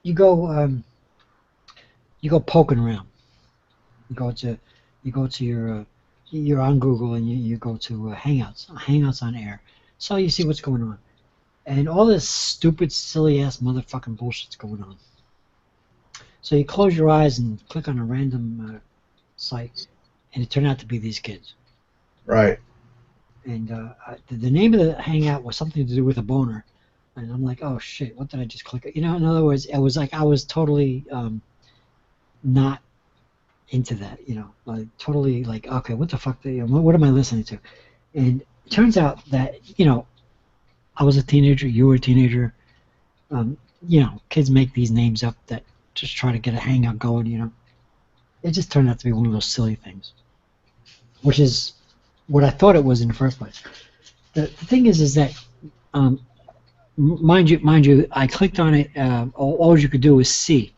you go poking around. You go to you're on Google and you go to Hangouts on air. So you see what's going on, and all this stupid, silly ass motherfucking bullshit's going on. So you close your eyes and click on a random site, and it turned out to be these kids. Right. And the name of the hangout was something to do with a boner, and I'm like, oh shit, what did I just click? You know, in other words, it was like I was totally not into that. You know, like totally like, okay, what the fuck? What am I listening to? And it turns out that I was a teenager, you were a teenager. Kids make these names up that just try to get a hangout going. It just turned out to be one of those silly things, which is what I thought it was in the first place. The thing is that, mind you, I clicked on it. All you could do is see.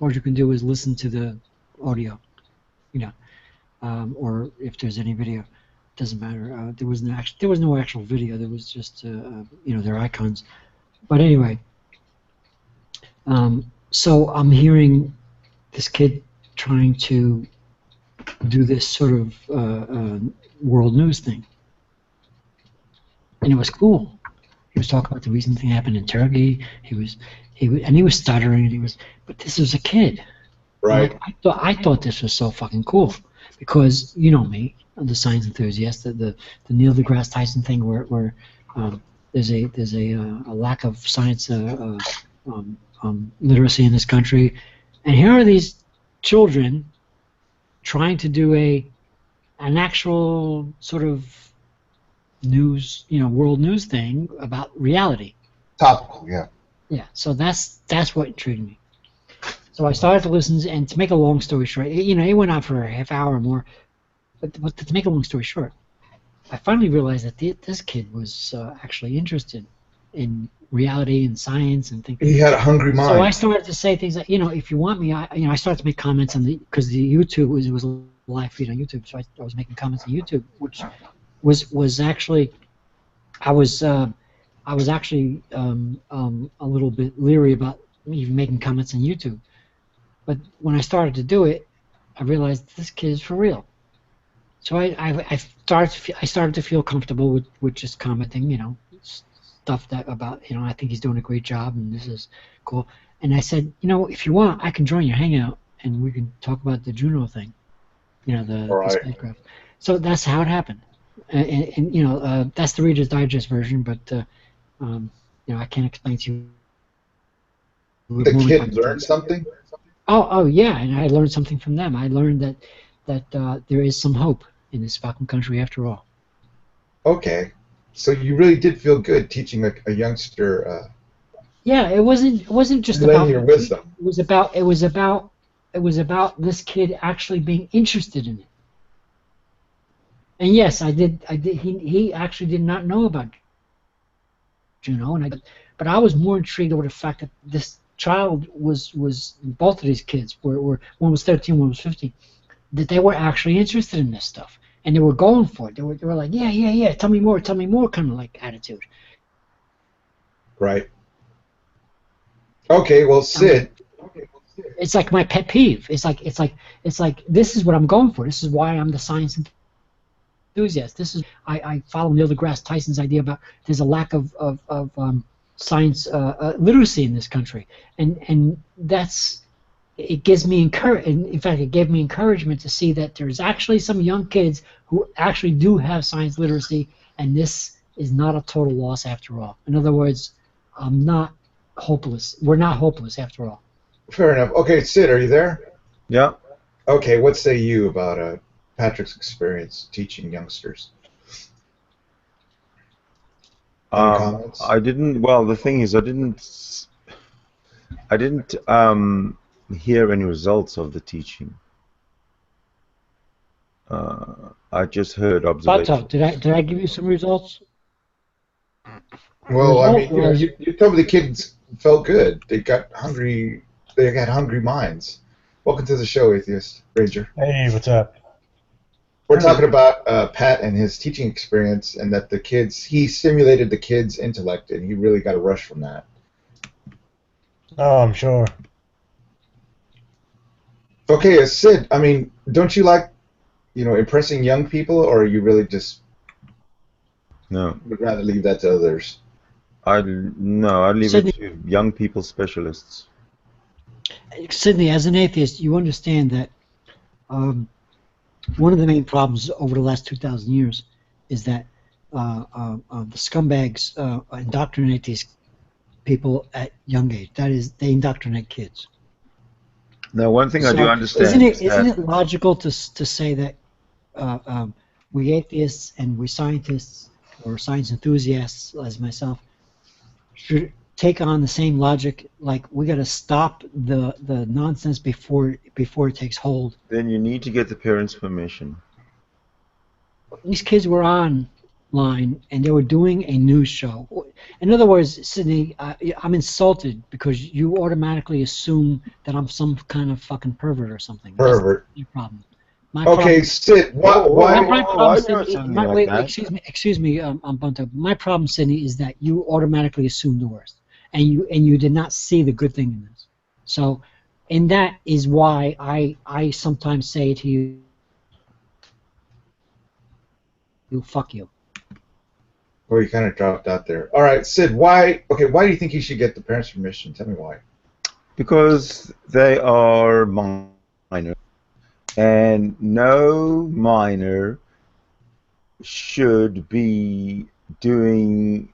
All you can do is listen to the audio, or if there's any video, doesn't matter. There was no actual video. There was just their icons. But anyway, so I'm hearing this kid trying to do this sort of world news thing, and it was cool. He was talking about the recent thing happened in Turkey. He was stuttering, and but this was a kid. Right. I thought this was so fucking cool because you know me, I'm the science enthusiast. The Neil deGrasse Tyson thing where there's a lack of science literacy in this country, and here are these children trying to do an actual sort of news, world news thing about reality. Topical, yeah. Yeah, so that's what intrigued me. So I started to listen, and to make a long story short, it went on for a half hour or more, but to make a long story short, I finally realized that this kid was actually interested in reality and science and things. He had a hungry mind. So I started to say things like, if you want me, I started to make comments on because the YouTube was a live feed on YouTube, so I was making comments on YouTube, which was actually, I was actually a little bit leery about even making comments on YouTube, but when I started to do it, I realized this kid is for real. So I started to feel comfortable with just commenting, stuff that about, I think he's doing a great job and this is cool. And I said, if you want, I can join your hangout and we can talk about the Juno thing, the spacecraft. So that's how it happened. And that's the Reader's Digest version, but I can't explain to you. The kid learned something? Oh yeah, and I learned something from them. I learned that there is some hope in this fucking country after all. Okay, so you really did feel good teaching a youngster. Yeah, it wasn't just about your wisdom. It was about this kid actually being interested in it. And yes, I did. He actually did not know about Juno, but I was more intrigued over the fact that this child was both of these kids were one was 13, one was 15, that they were actually interested in this stuff and they were going for it. They were like, yeah, tell me more, kind of like attitude. Right. Okay, well, Sid. It's like my pet peeve. It's like this is what I'm going for. This is why I'm the science enthusiast. This is I follow Neil deGrasse Tyson's idea about there's a lack of science literacy in this country, and it gives me in fact it gave me encouragement to see that there's actually some young kids who actually do have science literacy, and this is not a total loss after all. In other words, I'm not hopeless. We're not hopeless after all. Fair enough. Okay, Sid, are you there? Yeah. Okay, what say you about Patrick's experience teaching youngsters? Comments? I didn't. Well, the thing is, I didn't hear any results of the teaching. I just heard observations. Did I give you some results? Well, I mean, you told me the kids felt good. They got hungry. They had hungry minds. Welcome to the show, Atheist Ranger. Hey, what's up? We're talking about Pat and his teaching experience, and that he simulated the kids' intellect, and he really got a rush from that. Oh, I'm sure. Okay, Sid, I mean, don't you like, impressing young people, or you really just No, would rather leave that to others? I no, I leave it Sidney, to young people specialists. Sidney, as an atheist, you understand that um, one of the main problems over the last 2,000 years is that the scumbags indoctrinate these people at young age. That is, they indoctrinate kids. Now, one thing I do So understand is isn't that it logical to say that we atheists and we scientists or science enthusiasts, as myself, should take on the same logic? Like, we got to stop the nonsense before it takes hold. then you need to get the parents' permission. These kids were online and they were doing a news show. In other words, Sidney, I'm insulted because you automatically assume that I'm some kind of fucking pervert or something. Pervert. That's your problem. Okay, Sid, why? My why problem, do you Sidney, something like that? excuse me, Bunto. My problem, Sidney, is that you automatically assume the worst, and you did not see the good thing in this. So, and that is why I sometimes say to you, fuck you. Well, you kind of dropped out there. All right, Sid, why? Okay, why do you think he should get the parents' permission? Tell me why. Because they are minor, and no minor should be doing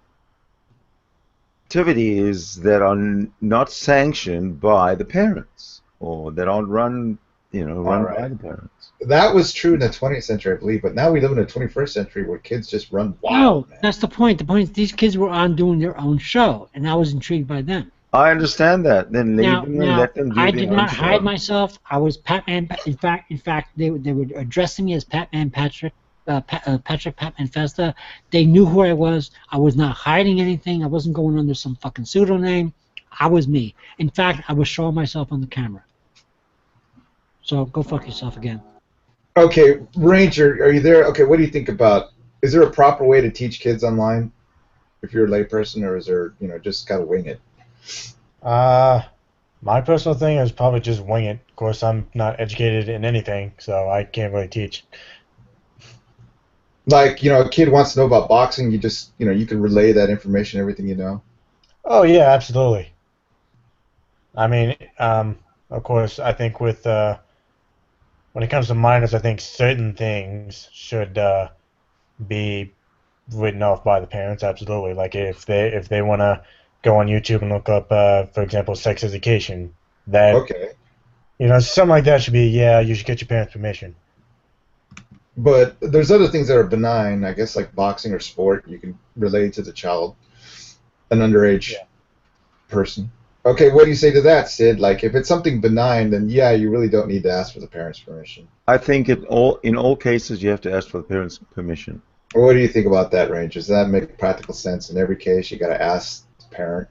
activities that are not sanctioned by the parents or that aren't run by the parents. That was true in the 20th century, I believe, but now we live in the 21st century where kids just run wild. No, Man. that's the point. The point is these kids were on doing their own show, and I was intrigued by them. I understand that. Then leave them and let them do I their did own not show. hide myself. I was Patman. In fact, they were addressing me as Patman Patrick, Patrick Patman Festa. They knew who I was. I was not hiding anything. I wasn't going under some fucking pseudonym. I was me. In fact, I was showing myself on the camera. So go fuck yourself again. Okay, Ranger, are you there? Okay, what do you think about? Is there a proper way to teach kids online if you're a layperson, or is there, just gotta wing it? My personal thing is probably just wing it. Of course, I'm not educated in anything, so I can't really teach. Like, a kid wants to know about boxing, you just, you can relay that information, everything you know. Oh yeah, absolutely. I mean, of course, I think with when it comes to minors, I think certain things should be written off by the parents. Absolutely, like if they want to go on YouTube and look up, for example, sex education, that Okay. Something like that should be, yeah, you should get your parents' permission. But there's other things that are benign, I guess, like boxing or sport. You can relate to the child, an underage person. Okay, what do you say to that, Sid? Like, if it's something benign, then yeah, you really don't need to ask for the parents' permission. I think in all cases you have to ask for the parents' permission. Or what do you think about that, Ranger? Does that make practical sense? In every case, you got to ask the parent.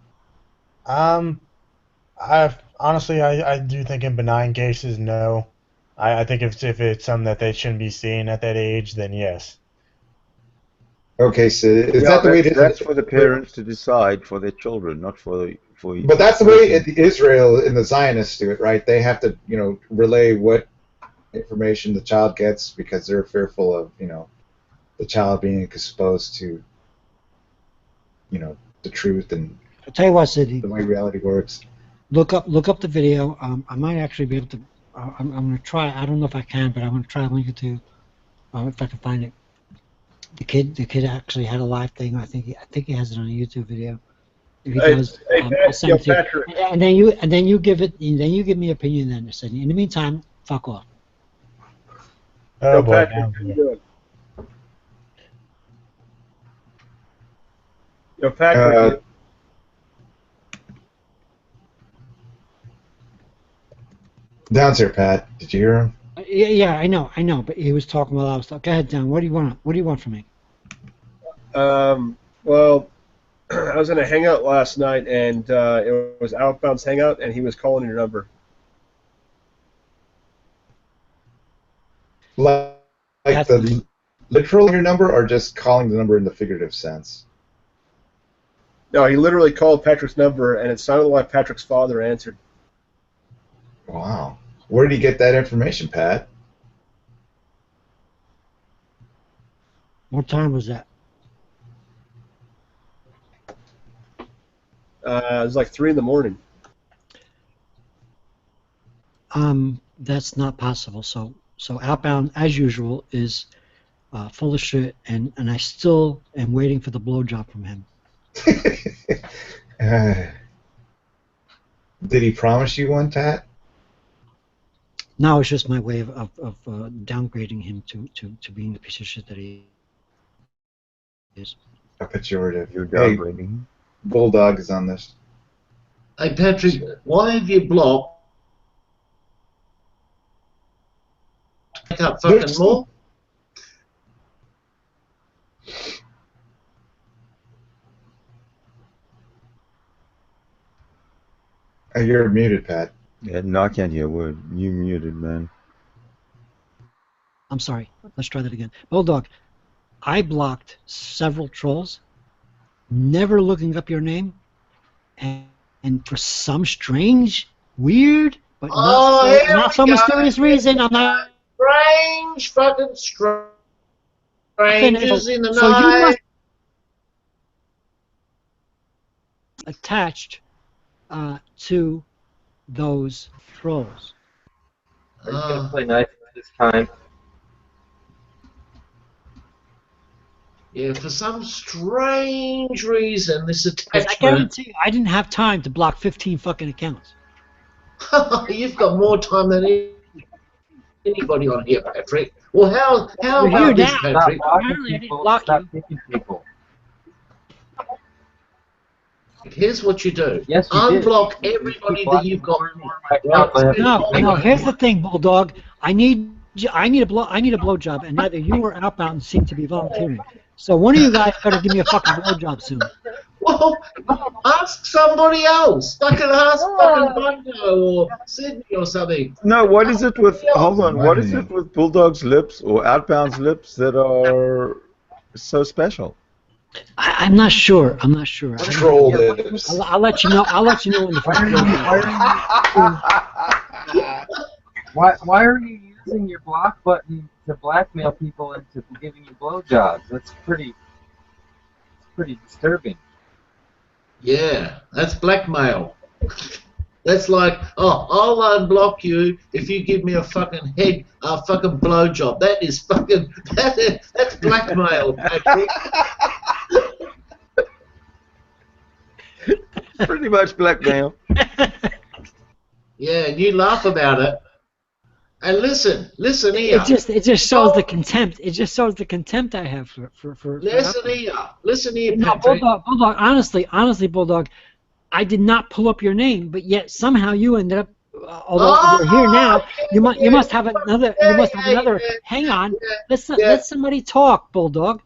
Honestly, I do think in benign cases, no. I think if it's something that they shouldn't be seeing at that age, then yes. Okay, Sid, is that the way it is? That's for the parents to decide for their children, not for you. But that's the way Israel and the Zionists do it, right? They have to, relay what information the child gets because they're fearful of, the child being exposed to, the truth and I'll tell you what, Sidney. The way reality works. Look up the video. I might actually be able to. I'm going to try. I don't know if I can, but I'm going to try to link it to if I can find it. The kid actually had a live thing. I think he has it on a YouTube video. If he does, I'll send it to Patrick. you. And then you give me opinion then, Sidney. In the meantime, fuck off. Oh boy. Patrick, how you doing? Yo, Patrick. Down's here, Pat. Did you hear him? Yeah, I know, but he was talking while I was talking. Go ahead, Don. What do you want from me? Well, I was in a hangout last night, and it was Outbound's hangout, and he was calling your number. Like the literal your number, or just calling the number in the figurative sense? No, he literally called Patrick's number, and it sounded like Patrick's father answered. Wow. Where did he get that information, Pat? What time was that? It was like 3 in the morning. That's not possible. So Outbound, as usual, is full of shit, and I still am waiting for the blowjob from him. Did he promise you one, Pat? No, it's just my way of downgrading him to being the piece of shit that he is. A pejorative. You're Hey, downgrading. Bulldog is on this. Hey, Patrick, why have you blocked? Pick up fucking more? You're muted, Pat. Yeah, no, I can't hear a word. You muted, man. I'm sorry. Let's try that again. Bulldog, I blocked several trolls, never looking up your name, and for some strange, weird, but not so mysterious reason, I'm not. Strange fucking strangers in the So you night. must attached to those trolls. Are you gonna play nice this time? Yeah, for some strange reason, this 'Cause I attachment. guarantee you, I didn't have time to block 15 fucking accounts. You've got more time than anybody on here, Patrick. Well, how You're about here this, now. Stop Patrick? blocking Apparently I didn't people. block Stop you. kicking people. Here's what you do. Yes, you did. Unblock You everybody keep that you've got. blocking more and more of my accounts. No. Here's the thing, Bulldog. I need a blowjob, and neither you or Outbound seem to be volunteering. So one of you guys better give me a fucking blowjob soon. Well, ask somebody else. Fucking ask fucking Bungo or Sidney or something. No, what is it with? Hold on. What is it with Bulldog's lips or Outbound's lips that are so special? I'm not sure. I'm not sure. Troll lips. I'll let you know. I'll let you know when the first Why are you using your block button to blackmail people into giving you blowjobs? That's pretty disturbing. Yeah, that's blackmail. That's like, oh, I'll unblock you if you give me a fucking blowjob. That is fucking, that's blackmail, Patrick. Pretty much blackmail. Yeah, and you laugh about it. And listen here. It just shows the contempt. It just shows the contempt I have for Listen here, No, Patrick. Bulldog. Honestly, Bulldog, I did not pull up your name, but yet somehow you ended up. Although you're here now, you must have another. Hang on, let somebody talk, Bulldog.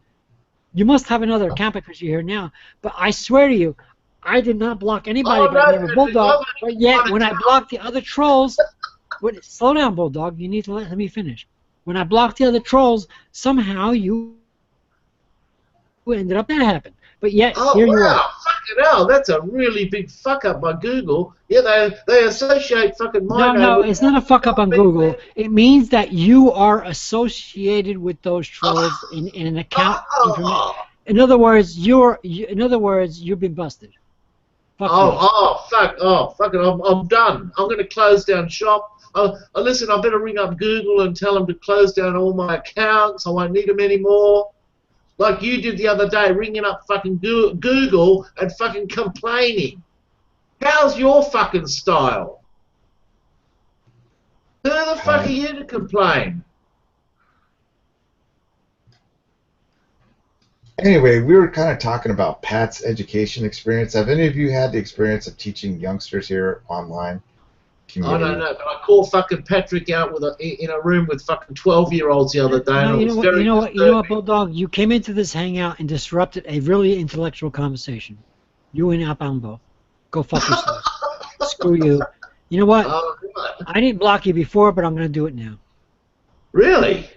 You must have another account because you're here now. But I swear to you, I did not block anybody by the name of Bulldog. But yet, when I blocked the other trolls, slow down, Bulldog. You need to let me finish. When I blocked the other trolls, somehow you ended up that happened. But yet, here you are. Fucking hell, that's a really big fuck up by Google. Yeah, they associate fucking my name No, with- it's not a fuck up on Google. It means that you are associated with those trolls in an account. In other words, you've been busted. Fuck Fuck it, I'm done. I'm going to close down shop. Listen, I better ring up Google and tell them to close down all my accounts. I won't need them anymore. Like you did the other day, ringing up fucking Google and fucking complaining. How's your fucking style? Who the fuck are you to complain? Anyway, we were kind of talking about Pat's education experience. Have any of you had the experience of teaching youngsters here online? I don't know, but I called fucking Patrick out in a room with fucking 12-year-olds the other day. No, and you it was know what? very You know what, disturbing. Bulldog? You came into this hangout and disrupted a really intellectual conversation. You and Outbound both. Go fuck yourself. Screw you. You know what? Oh, right. I didn't block you before, but I'm gonna do it now. Really?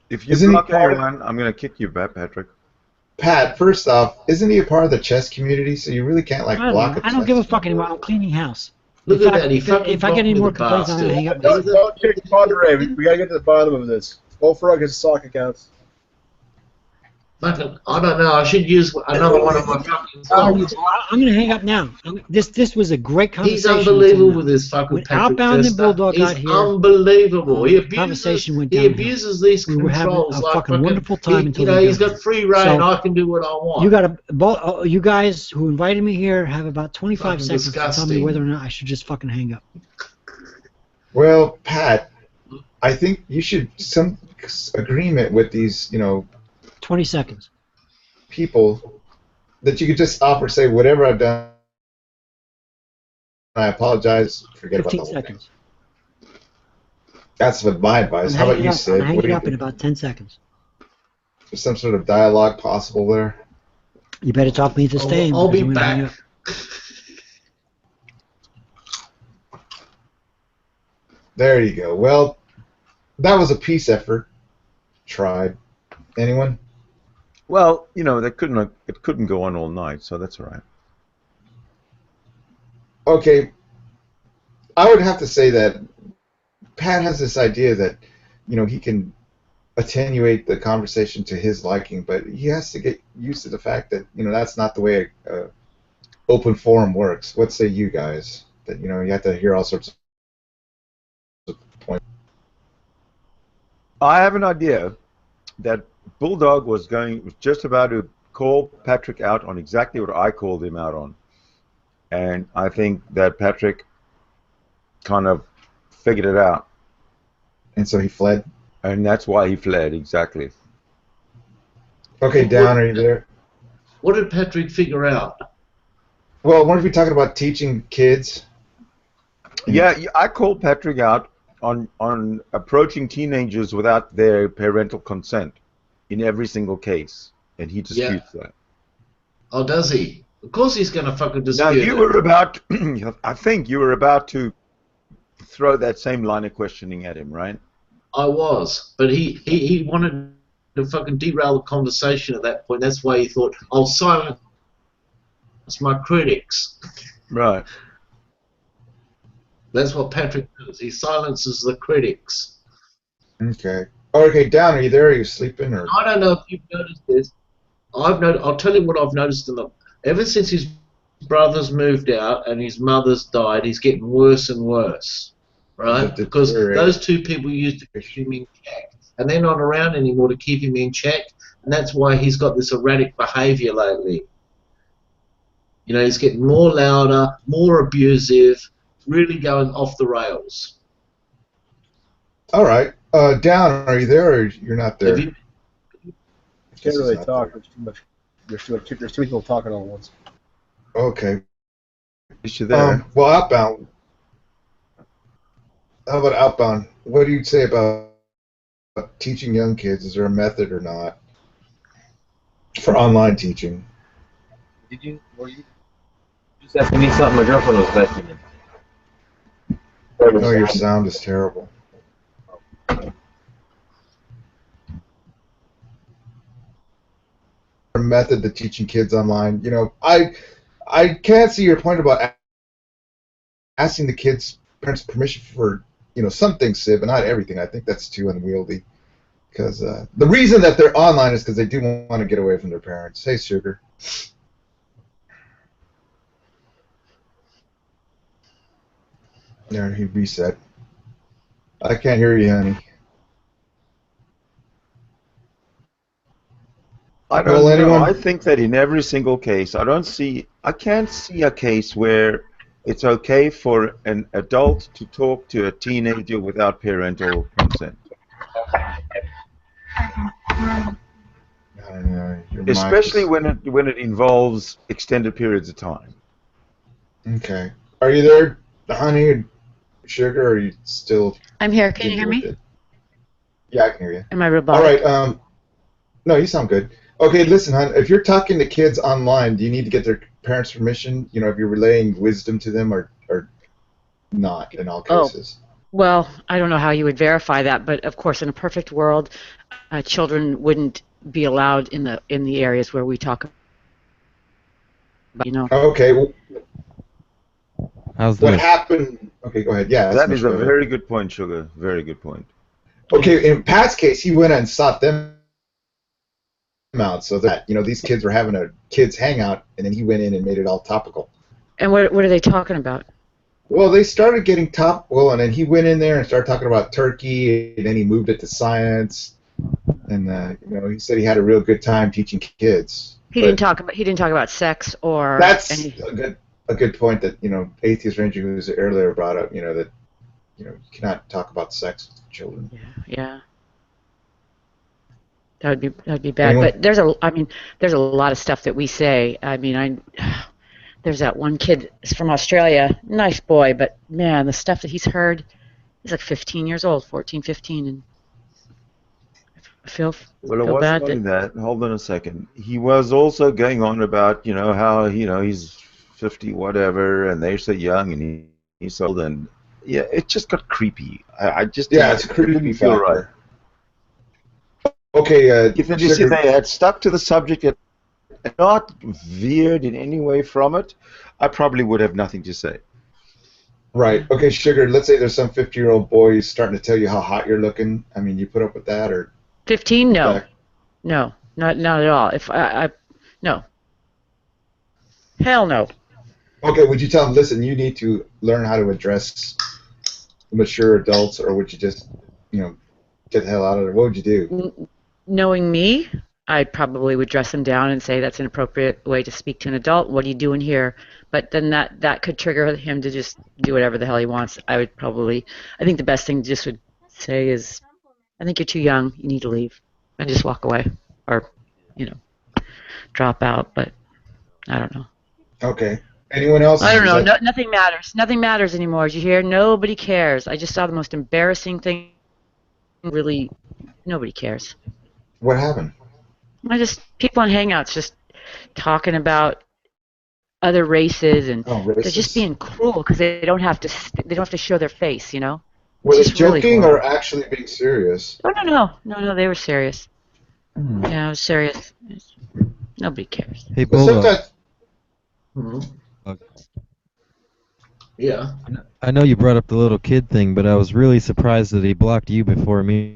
If you Isn't he block part of- anyone, I'm going to kick you back, Patrick. Pat, first off, isn't he a part of the chess community? So you really can't like block a I don't give a chess fuck anymore. I'm cleaning house. Look at that. He fucking if I get any blocked me, more the complaints, I'm gonna hang up. Don't change Padre. We gotta get to the bottom of this. Old Frog has sock accounts. Fucking, I don't know. I should use another one of my fucking songs. I'm gonna hang up now. This was a great He's conversation. unbelievable with this fucking when Patrick Outbound Festa. and Bulldog He's got here, unbelievable. He conversation went he downhill. abuses these We were having controls a like fucking wonderful time until you know, they he's got free reign. So, I can do what I want. You guys who invited me here have about 25 Fucking seconds to tell me disgusting. whether or not I should just fucking hang up. Well, Pat, I think you should some agreement with these, 20 seconds. people that you could just offer, say, whatever I've done, I apologize. Forget about the 15 whole seconds. thing. That's what my advice. How about you, Sid? I'm What do hanging you up in think? about 10 seconds. Is some sort of dialogue possible there? You better talk me to staying. I'll because be I'm gonna hang back. up. There you go. Well, that was a peace effort. Tried. Anyone? Well, it couldn't go on all night, so that's all right. Okay. I would have to say that Pat has this idea that, he can attenuate the conversation to his liking, but he has to get used to the fact that, that's not the way open forum works. What say you guys? That, you have to hear all sorts of points. I have an idea that Bulldog was just about to call Patrick out on exactly what I called him out on. And I think that Patrick kind of figured it out. And so he fled? And that's why he fled, exactly. Okay, Dan, are you there? What did Patrick figure out? Well, weren't we talking about teaching kids? Yeah, I called Patrick out on approaching teenagers without their parental consent in every single case, and he disputes that. Oh, does he? Of course he's going to fucking dispute Now, you it. were about, I think you were about to throw that same line of questioning at him, right? I was, but he wanted to fucking derail the conversation at that point. That's why he thought, I'll silence my critics. Right. That's what Patrick does. He silences the critics. Okay. Okay, Dan, are you there? Are you sleeping? Or? I don't know if you've noticed this. I'll tell you what I've noticed ever since his brothers moved out and his mother's died, he's getting worse and worse, right? Because those two people used to keep him in check, and they're not around anymore to keep him in check, and that's why he's got this erratic behaviour lately. He's getting more louder, more abusive, really going off the rails. All right. Dan, are you there or you're not there? Can't really talk. There's too much. There's too many people talking all at once. Okay. Is you there? Well, Outbound. How about Outbound? What do you say about teaching young kids? Is there a method or not for online teaching? Were you just asking me something my girlfriend was vacuuming? Oh, your sound is terrible. A method to teaching kids online. I can't see your point about asking the kids' parents' permission for some things, Sid, but not everything. I think that's too unwieldy. Because the reason that they're online is because they do want to get away from their parents. Hey, Sugar. There, he reset. I can't hear you, honey. I don't know. I think that in every single case, I can't see a case where it's okay for an adult to talk to a teenager without parental consent. I don't know. Especially when it involves extended periods of time. Okay. Are you there, honey? Sugar, or are you still? I'm here. Can you hear me? Yeah, I can hear you. Am I robotic? All right. No, you sound good. Okay, listen, hon. If you're talking to kids online, do you need to get their parents' permission? If you're relaying wisdom to them, or not in all cases. Well, I don't know how you would verify that, but of course, in a perfect world, children wouldn't be allowed in the areas where we talk about, Okay. How's what this? happened? Okay, go ahead. Yeah, That is a very good point, Sugar. Very good point. Okay, in Pat's case, he went and sought them out so that these kids were having a kids hangout, and then he went in and made it all topical. And what are they talking about? Well, they started getting topical, and then he went in there and started talking about Turkey, and then he moved it to science, and he said he had a real good time teaching kids. He didn't talk about sex or. That's a good point that Atheist Ranger, who was earlier brought up. That you cannot talk about sex with children. Yeah. That'd be bad. But there's a lot of stuff that we say. I mean, there's that one kid from Australia, nice boy, but man, the stuff that he's heard, he's like 15 years old, 14, 15, and I feel Well, it wasn't only that. Hold on a second. He was also going on about how he's 50 whatever, and they're so young, and he's so old, and yeah, it just got creepy. I just it's creepy. Feel right. Okay, if they had stuck to the subject and not veered in any way from it, I probably would have nothing to say. Right. Okay, Sugar, let's say there's some 50-year-old boy who's starting to tell you how hot you're looking. I mean, you put up with that, or 15? No. No, not at all. If no. Hell no. Okay, would you tell him, listen, you need to learn how to address mature adults, or would you just, get the hell out of there? What would you do? Knowing me, I probably would dress him down and say that's an appropriate way to speak to an adult. What are you doing here? But then that could trigger him to just do whatever the hell he wants. I think the best thing just would say is, I think you're too young. You need to leave and just walk away, or drop out. But I don't know. Okay. Anyone else? I don't know. Nothing matters. Nothing matters anymore. Did you hear? Nobody cares. I just saw the most embarrassing thing. Really, nobody cares. What happened? People on Hangouts just talking about other races, and they're just being cruel because they don't have to show their face, Were they joking or actually being serious? No, they were serious. Yeah, I was serious. Nobody cares. Hey, Bulldog. Yeah. I know you brought up the little kid thing, but I was really surprised that he blocked you before me.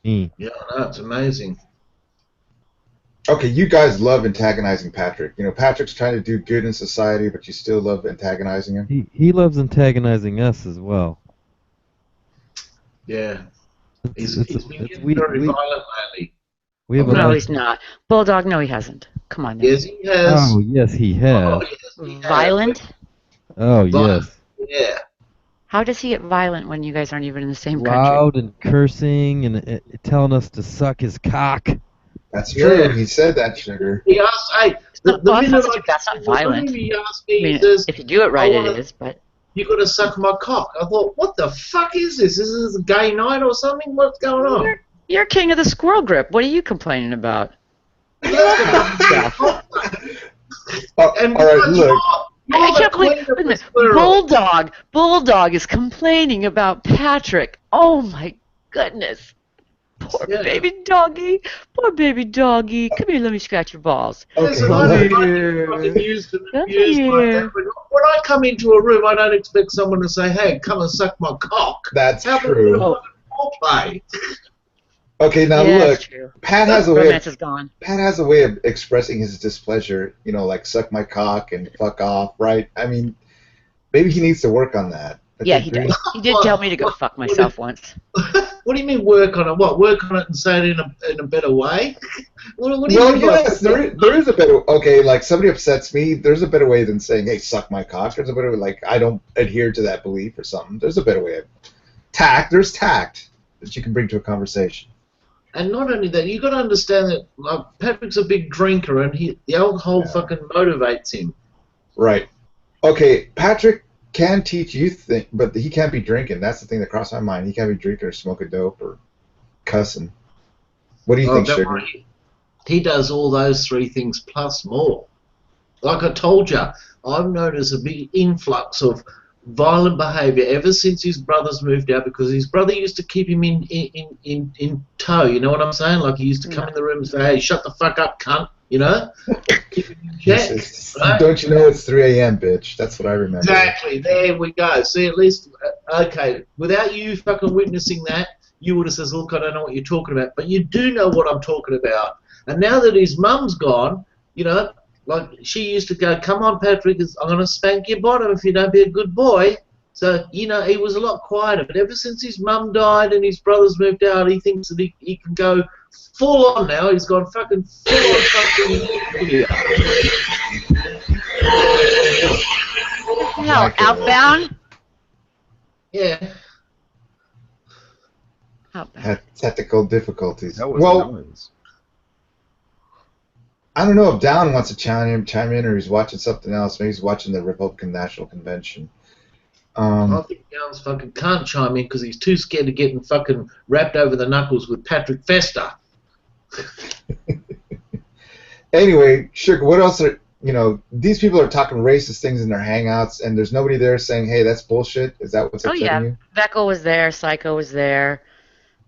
Yeah, that's amazing. Okay, you guys love antagonizing Patrick. Patrick's trying to do good in society, but you still love antagonizing him. He loves antagonizing us as well. Yeah. He's been very violent lately. No, he's not. Bulldog, no, he hasn't. Come on now. Yes, he has. Oh, yes, he has. Oh, yes, he has. Violent? Oh, yes. Yeah. How does he get violent when you guys aren't even in the same country? Loud and cursing and telling us to suck his cock. That's true. He said that, Sugar. He asked, hey, the minute that's not violent. He asked me, he says, if you do it right, it is, but... You got to suck my cock. I thought, what the fuck is this? Is this a gay night or something? What's going on? You're king of the squirrel grip. What are you complaining about? And all right, look. I can't believe Bulldog is complaining about Patrick. Oh my goodness. Poor baby doggy. Poor baby doggy. Come here, let me scratch your balls. Okay. When I come into a room, I don't expect someone to say, hey, come and suck my cock. That's true. Play. Okay, now look, Pat has a way of expressing his displeasure, like suck my cock and fuck off, right? I mean, maybe he needs to work on that. Yeah, he does. He did tell me to go fuck myself once. What do you mean work on it? What, work on it and say it in a better way? What do you mean? Yes, there is a better. Okay, like somebody upsets me. There's a better way than saying, "Hey, suck my cock." There's a better way, like I don't adhere to that belief or something. There's a better way of tact. There's tact that you can bring to a conversation. And not only that, you got to understand that Patrick's a big drinker, and the alcohol fucking motivates him. Right. Okay, Patrick can teach you things, but he can't be drinking. That's the thing that crossed my mind. He can't be drinking or smoking dope or cussing. What do you think, Sugar? He does all those three things plus more. Like I told you, I've noticed a big influx of violent behaviour ever since his brothers moved out, because his brother used to keep him in tow, you know what I'm saying? Like, he used to come in the room and say, hey, shut the fuck up, cunt, you know? Keep him in check, right? Don't you know it's 3 a.m., bitch? That's what I remember. Exactly, there we go. See, at least, okay, without you fucking witnessing that, you would have said, look, I don't know what you're talking about, but you do know what I'm talking about. And now that his mum's gone, you know, like, she used to go, come on, Patrick, I'm going to spank your bottom if you don't be a good boy. So, you know, he was a lot quieter. But ever since his mum died and his brothers moved out, he thinks that he can go full on now. He's gone fucking full on fucking... Hell, outbound? Yeah. Outbound. Had technical difficulties. That was Well, noise. I don't know if Down wants to chime in, or he's watching something else. Maybe he's watching the Republican National Convention. I think Down's fucking can't chime in because he's too scared of getting fucking wrapped over the knuckles with Patrick Festa. Anyway, Sugar, what else are, you know, these people are talking racist things in their hangouts, and there's nobody there saying, hey, that's bullshit? Is that what's upsetting you? Veckel was there, Psycho was there,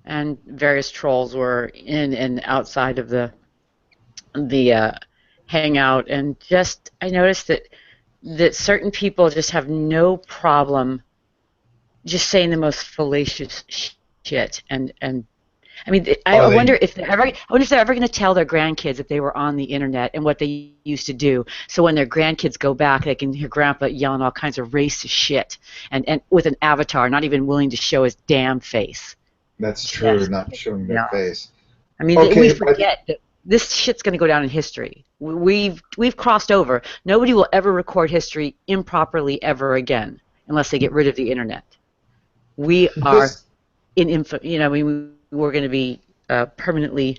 and various trolls were in and outside of the hangout, and just I noticed that certain people just have no problem just saying the most fallacious shit, and I mean, I wonder if they're ever going to tell their grandkids that they were on the internet and what they used to do, so when their grandkids go back, they can hear Grandpa yelling all kinds of racist shit, and with an avatar, not even willing to show his damn face. That's true, not showing their face. I mean, we forget that this shit's going to go down in history. We've crossed over. Nobody will ever record history improperly ever again unless they get rid of the internet. We are you know, we're going to be permanently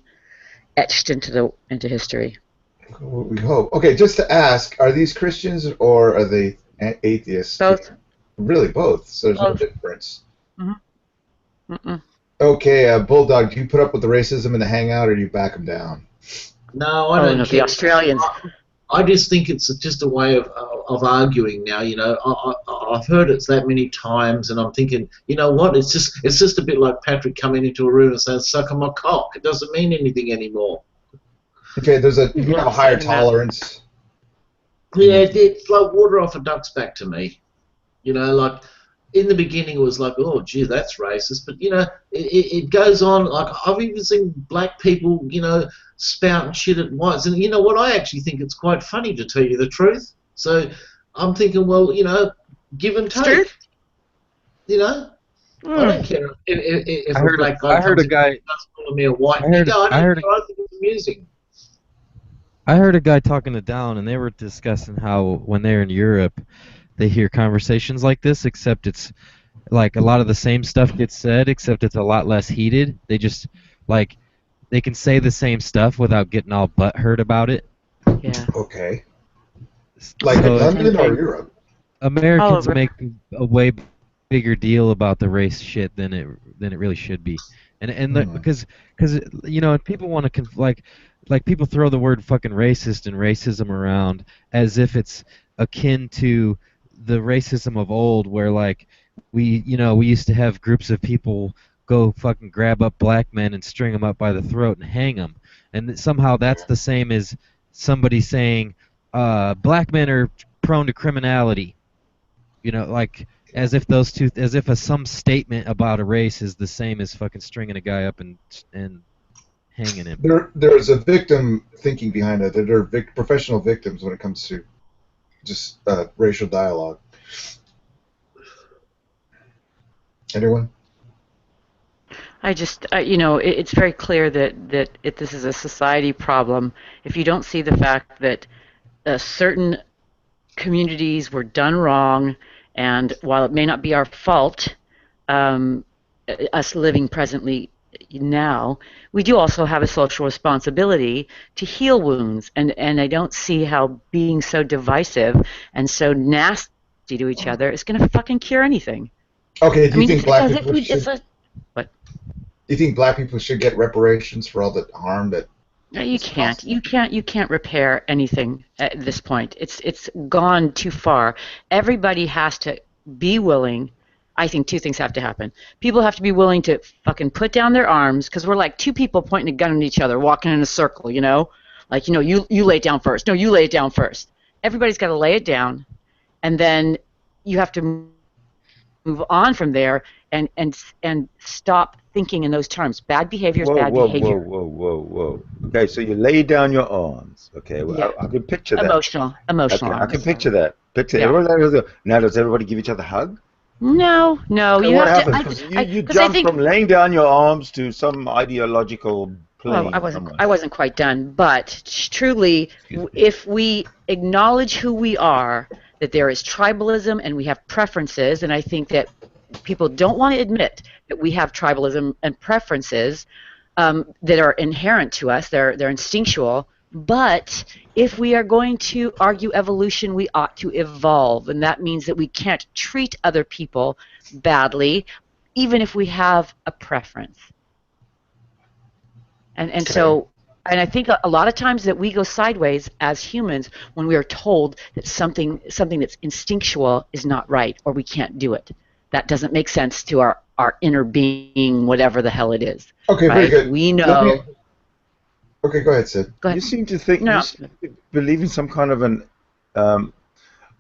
etched into history. We hope. Okay, just to ask, are these Christians or are they atheists? Both. Really, both. So there's no difference. Mm-hmm. Mm-mm. Okay, Bulldog, do you put up with the racism in the hangout, or do you back them down? No, I don't. The Australians. I just think it's just a way of arguing now. You know, I've heard it that many times, and I'm thinking, you know what? It's just a bit like Patrick coming into a room and saying, "Suck on my cock." It doesn't mean anything anymore. Okay, you have a higher tolerance. Yeah, it's like water off a duck's back to me. You know, like, in the beginning it was like, oh, gee, that's racist. But, you know, it goes on. Like, I've even seen black people, you know, spouting shit at whites. And you know what? I actually think it's quite funny, to tell you the truth. So I'm thinking, well, you know, give and take. You know? I don't care if a black guy I heard a guy calling me a white nigga. I think it's amusing. I heard a guy talking to Down, and they were discussing how when they're in Europe, they hear conversations like this, except it's like a lot of the same stuff gets said, except it's a lot less heated. They just, like, they can say the same stuff without getting all butthurt about it. Yeah. Okay. Like in London or Europe? Americans make a way bigger deal about the race shit than it really should be, because you know, people want to like people throw the word fucking racist and racism around as if it's akin to the racism of old, where like we used to have groups of people go fucking grab up black men and string them up by the throat and hang them, and somehow that's the same as somebody saying black men are prone to criminality, you know, like as if some statement about a race is the same as fucking stringing a guy up and hanging him. There's a victim thinking behind it. There are professional victims when it comes to just racial dialogue. Anyone? I just, you know, it's very clear that this is a society problem. If you don't see the fact that certain communities were done wrong, and while it may not be our fault, us living presently now, we do also have a social responsibility to heal wounds, and I don't see how being so divisive and so nasty to each other is going to fucking cure anything. Okay, do you think black people what? Do you think black people should get reparations for all the harm that? No, you can't. You can't repair anything at this point. It's gone too far. Everybody has to be willing. I think two things have to happen. People have to be willing to fucking put down their arms, because we're like two people pointing a gun at each other, walking in a circle, you know? Like, you know, you lay it down first. No, you lay it down first. Everybody's got to lay it down, and then you have to move on from there and stop thinking in those terms. Bad behavior is bad behavior. Whoa. Okay, so you lay down your arms. Okay, well, Yeah. I can picture that. Emotional Okay, I arms. can picture that. Yeah. Now, does everybody give each other a hug? No, Okay, you what have happens? to. Because you 'Cause I jump think, from laying down your arms to some ideological plane. well, I wasn't quite done, but truly, if we acknowledge who we are, that there is tribalism and we have preferences, and I think that people don't want to admit that we have tribalism and preferences that are inherent to us. They're instinctual. But if we are going to argue evolution, we ought to evolve, and that means that we can't treat other people badly, even if we have a preference. And so, and I think a lot of times that we go sideways as humans when we are told that something that's instinctual is not right, or we can't do it. That doesn't make sense to our inner being, whatever the hell it is. Okay, right? very good. We know. Okay, go ahead, Sid. Go ahead. You seem to think, No. you seem to believe in some kind of an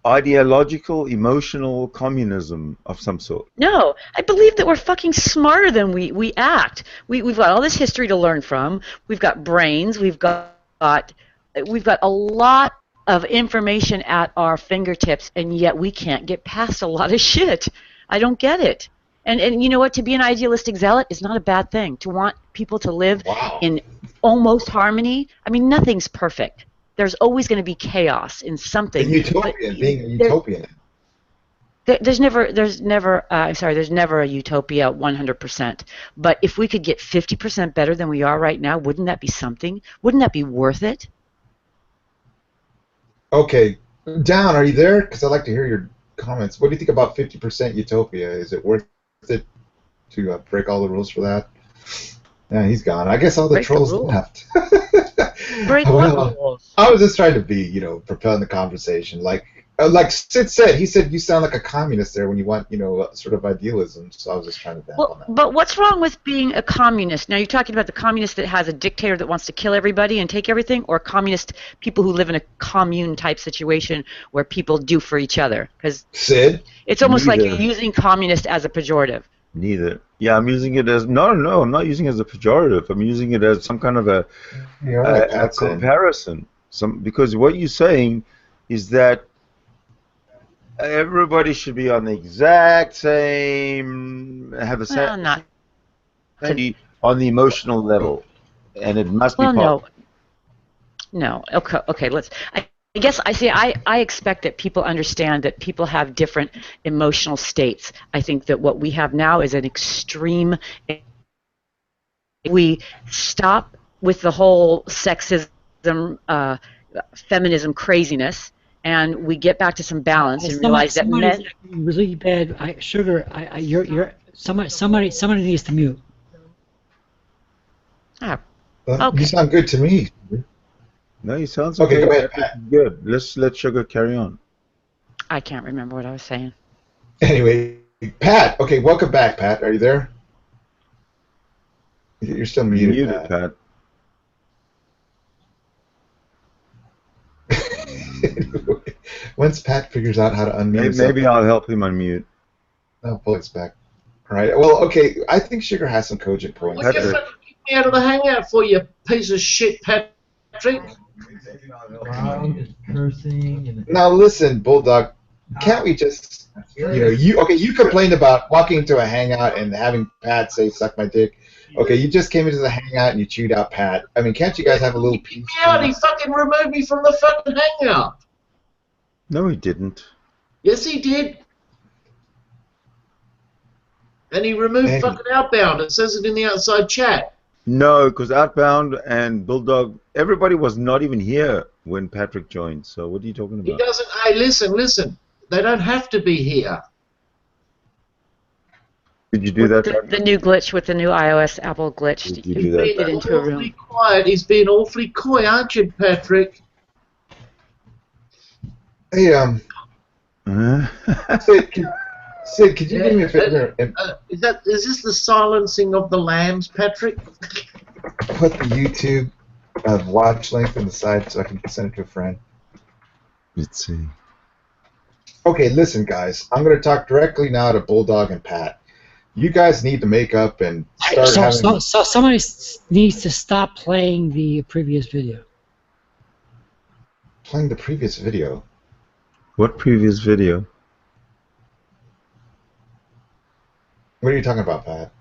ideological, emotional communism of some sort. No, I believe that we're fucking smarter than we act. We've got all this history to learn from. We've got brains. We've got a lot of information at our fingertips, and yet we can't get past a lot of shit. I don't get it. And you know what? To be an idealistic zealot is not a bad thing. To want people to live in almost harmony. I mean, nothing's perfect. There's always going to be chaos in something. Utopian, being a utopian. There's never a utopia 100%. But if we could get 50% better than we are right now, wouldn't that be something? Wouldn't that be worth it? Okay, Down, are you there? Because I'd like to hear your comments. What do you think about 50% utopia? Is it worth it to break all the rules for that? Yeah, he's gone. I guess all the Break the trolls rules. left. Break what rules? I was just trying to be, propelling the conversation. Like Sid said, he said you sound like a communist there when you want, sort of idealism. So I was just trying to dampen that. But what's wrong with being a communist? Now you're talking about the communist that has a dictator that wants to kill everybody and take everything, or communist people who live in a commune type situation where people do for each other? Because Sid, it's almost like Neither. you're using communist as a pejorative. Neither. Yeah, I'm using it as no. I'm not using it as a pejorative. I'm using it as some kind of a comparison. Because what you're saying is that everybody should be on the exact same, have the Well, same, not. on the emotional level, and it must be. Well, no. Okay. I guess I expect that people understand that people have different emotional states. I think that what we have now is an extreme. We stop with the whole sexism, feminism craziness, and we get back to some balance and realize that men. Really bad. Somebody needs to mute. Ah, You sound good to me. No, he sounds Okay, okay. go ahead, Pat. Good. Let's let Sugar carry on. I can't remember what I was saying. Anyway, Pat. Okay, welcome back, Pat. Are you there? You're still muted, Pat. Once Pat figures out how to unmute, Maybe I'll help him unmute. Oh, pull it back. All right. Well, okay. I think Sugar has some cogent points. Well, you fucking kicked me out of the hangout for you piece of shit, Patrick. Cursing. Now listen, Bulldog. Can't we just, you complained about walking into a hangout and having Pat say "suck my dick." Okay, you just came into the hangout and you chewed out Pat. I mean, can't you guys have a little peace? Yeah, he fucking removed me from the fucking hangout. No, he didn't. Yes, he did. And he removed fucking Outbound. It says it in the outside chat. No, because Outbound and Bulldog, everybody was not even here when Patrick joined. So what are you talking He about? doesn't. Hey, listen. They don't have to be here. Did you do that? The new glitch with the new iOS Apple glitch. Did you do that? He's Get being into a room. awfully quiet. He's being awfully coy, aren't you, Patrick? Hey, Uh-huh. Sid, could you do me a favor and Is this the silencing of the lambs, Patrick? put the YouTube watch link in the side so I can send it to a friend? Let's see. Okay, listen, guys. I'm going to talk directly now to Bulldog and Pat. You guys need to make up and start having... So somebody needs to stop playing the previous video. Playing the previous video? What previous video? What are you talking about, Pat?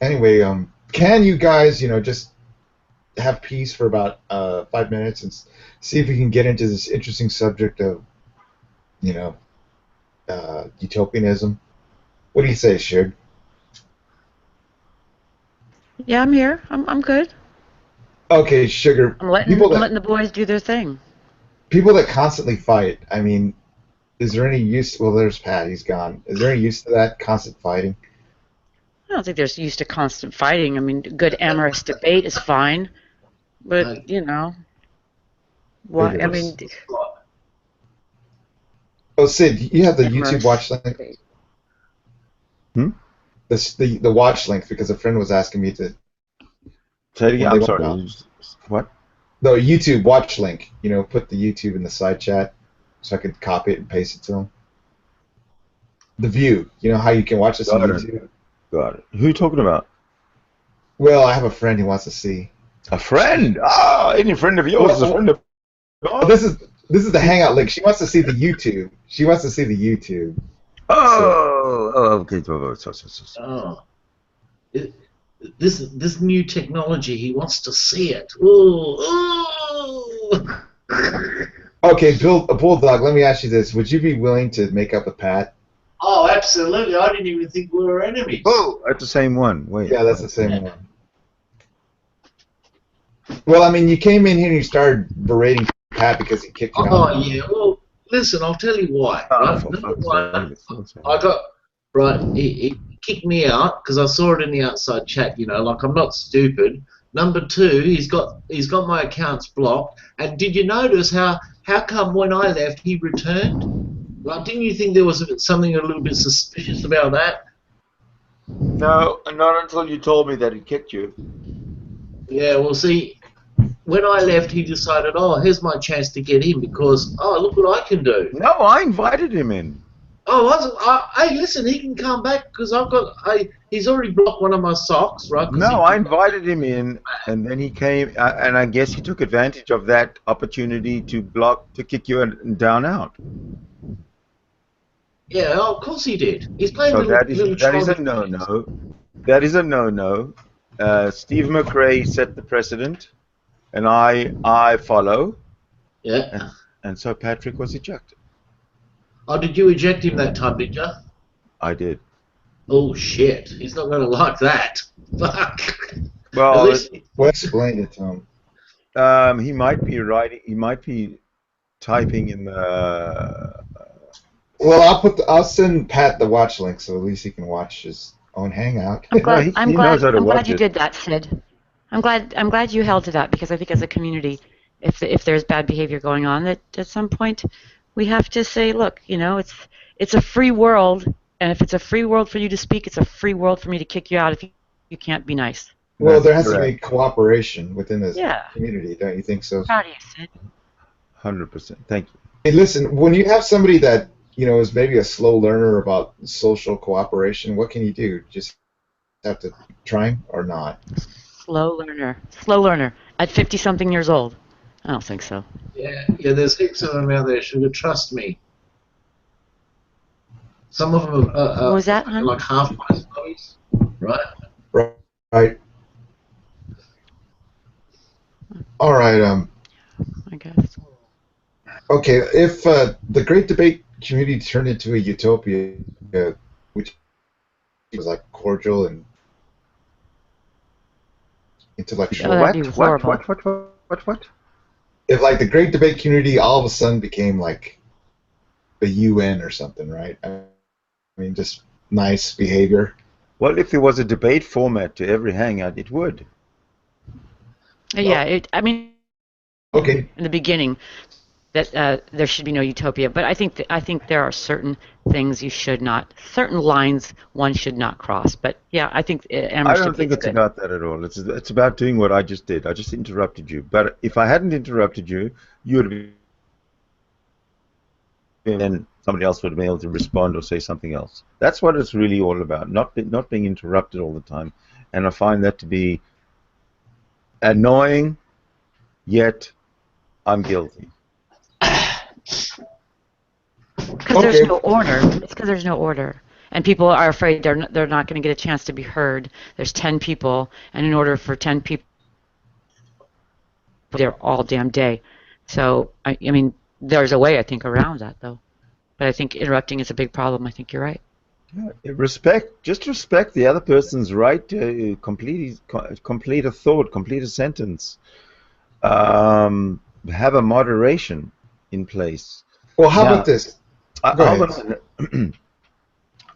Anyway, can you guys, just have peace for about 5 minutes and see if we can get into this interesting subject of, utopianism? What do you say, Shug? Yeah, I'm here. I'm good. Okay, Sugar. I'm letting the boys do their thing. People that constantly fight, I mean, is there any use? Well, there's Pat. He's gone. Is there any use to that constant fighting? I don't think there's used to constant fighting. I mean, good amorous debate is fine, but why? I mean, oh, Sid, you have the YouTube watch link. The watch link because a friend was asking me to. Say it again. I'm sorry. What? The YouTube watch link. Put the YouTube in the side chat so I could copy it and paste it to them. The view. How you can watch this on YouTube. Got it. Who are you talking about? Well, I have a friend who wants to see. A friend? Ah, any friend of yours is a friend of. Oh, this is the Hangout link. She wants to see the YouTube. She wants to see the YouTube. Okay. Oh. This new technology, he wants to see it. Ooh. Okay, Bulldog, let me ask you this. Would you be willing to make up with Pat? Oh, absolutely. I didn't even think we were enemies. Oh, that's the same one. Wait. Yeah, that's the same one. Well, I mean, you came in here and you started berating Pat because he kicked you out. Oh, yeah. Well, listen, I'll tell you why. Right? Number one, he kicked me out because I saw it in the outside chat, like I'm not stupid. Number two, he's got my accounts blocked. And did you notice how come when I left he returned? Like, didn't you think there was something a little bit suspicious about that? No, not until you told me that he kicked you. Yeah, well, see, when I left, he decided, here's my chance to get in because, look what I can do. No, I invited him in. Hey, listen, he can come back because he's already blocked one of my socks, right? No, I invited him in, and then he came, and I guess he took advantage of that opportunity to kick you down out. Yeah, of course he did. He's playing that is a no-no. That is a no-no. Steve McRae set the precedent, and I follow. Yeah. And so Patrick was ejected. Oh, did you eject him that time, did you? I did. Oh, shit. He's not going to like that. Fuck. Well, explain it to him. He might be writing. He might be typing in the. Well, I'll send Pat the watch link so at least he can watch his own Hangout. I'm glad you did that, Sid. I'm glad you held to that because I think as a community, if there's bad behavior going on, that at some point we have to say, look, it's a free world, and if it's a free world for you to speak, it's a free world for me to kick you out if you can't be nice. Well, there has to be cooperation within this community, don't you think so? Proud of you, Sid. 100%. Thank you. Hey, listen, when you have somebody that is maybe a slow learner about social cooperation, what can you do? Just have to try or not? Slow learner. At 50-something years old. I don't think so. Yeah, there's heaps of them out there, Sugar, trust me. Some of them are what was that, hon? like half-price hobbies, right? Right. All right, I guess. Okay, if the Great Debate community turned into a utopia, which was like cordial and intellectual. What? If like the Great Debate community all of a sudden became like the UN or something, right? I mean, just nice behavior. Well, if there was a debate format to every Hangout, it would. Yeah, I mean, okay. In the beginning, that there should be no utopia. But I think there are certain things you should not, certain lines one should not cross. But yeah, I think I don't think it's about that at all. It's about doing what I just did. I just interrupted you. But if I hadn't interrupted you, you would have been, then somebody else would have been able to respond or say something else. That's what it's really all about, not being interrupted all the time. And I find that to be annoying, yet I'm guilty. Because there's no order. It's because there's no order. And people are afraid they're not going to get a chance to be heard. There's 10 people, and in order for 10 people, they're all damn day. So, I mean, there's a way, I think, around that, though. But I think interrupting is a big problem. I think you're right. Yeah, just respect the other person's right to complete a thought, complete a sentence. Have a moderation in place. Well, how about this?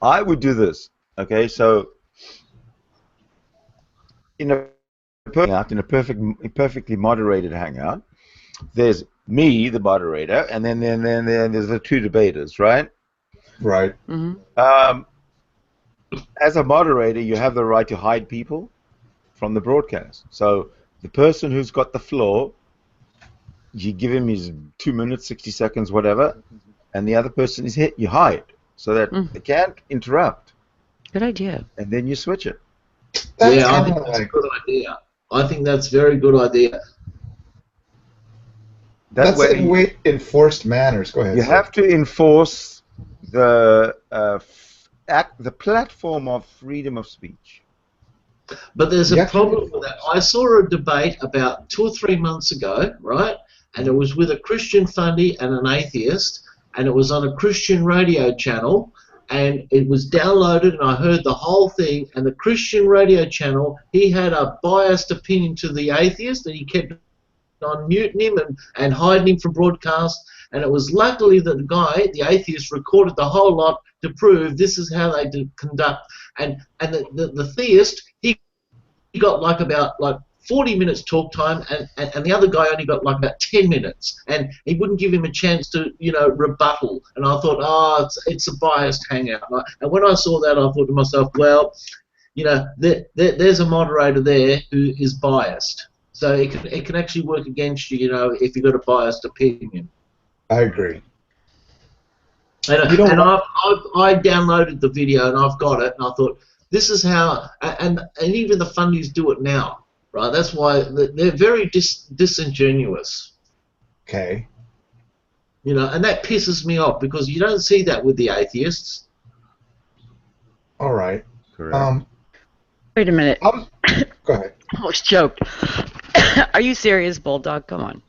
I would do this. Okay, so in a perfectly moderated hangout, there's me, the moderator, and then there's the two debaters, right? Right. Mm-hmm. As a moderator, you have the right to hide people from the broadcast. So the person who's got the floor, you give him his 2 minutes, 60 seconds, whatever, and the other person is hit. You hide so that they can't interrupt. Good idea. And then you switch it. I think that's a good idea. I think that's a very good idea. That's in way enforced manners. Go ahead. You have to enforce the platform of freedom of speech. But there's a problem with that. I saw a debate about 2 or 3 months ago, right? And it was with a Christian fundy and an atheist, and it was on a Christian radio channel, and it was downloaded, and I heard the whole thing, and the Christian radio channel, he had a biased opinion to the atheist, and he kept on muting him and hiding him from broadcast, and it was luckily that the guy, the atheist, recorded the whole lot to prove this is how they conduct, and the theist, he got about 40 minutes talk time, and the other guy only got about 10 minutes, and he wouldn't give him a chance to, rebuttal. And I thought, it's a biased hangout. And when I saw that, I thought to myself, well, there's a moderator there who is biased. So it can actually work against you, if you've got a biased opinion. I agree. And I downloaded the video, and I've got it, and I thought, this is how, and even the fundies do it now. Right, that's why they're very disingenuous. Okay. And that pisses me off because you don't see that with the atheists. All right. Correct. Wait a minute. Go ahead. I almost choked. Are you serious, Bulldog? Come on.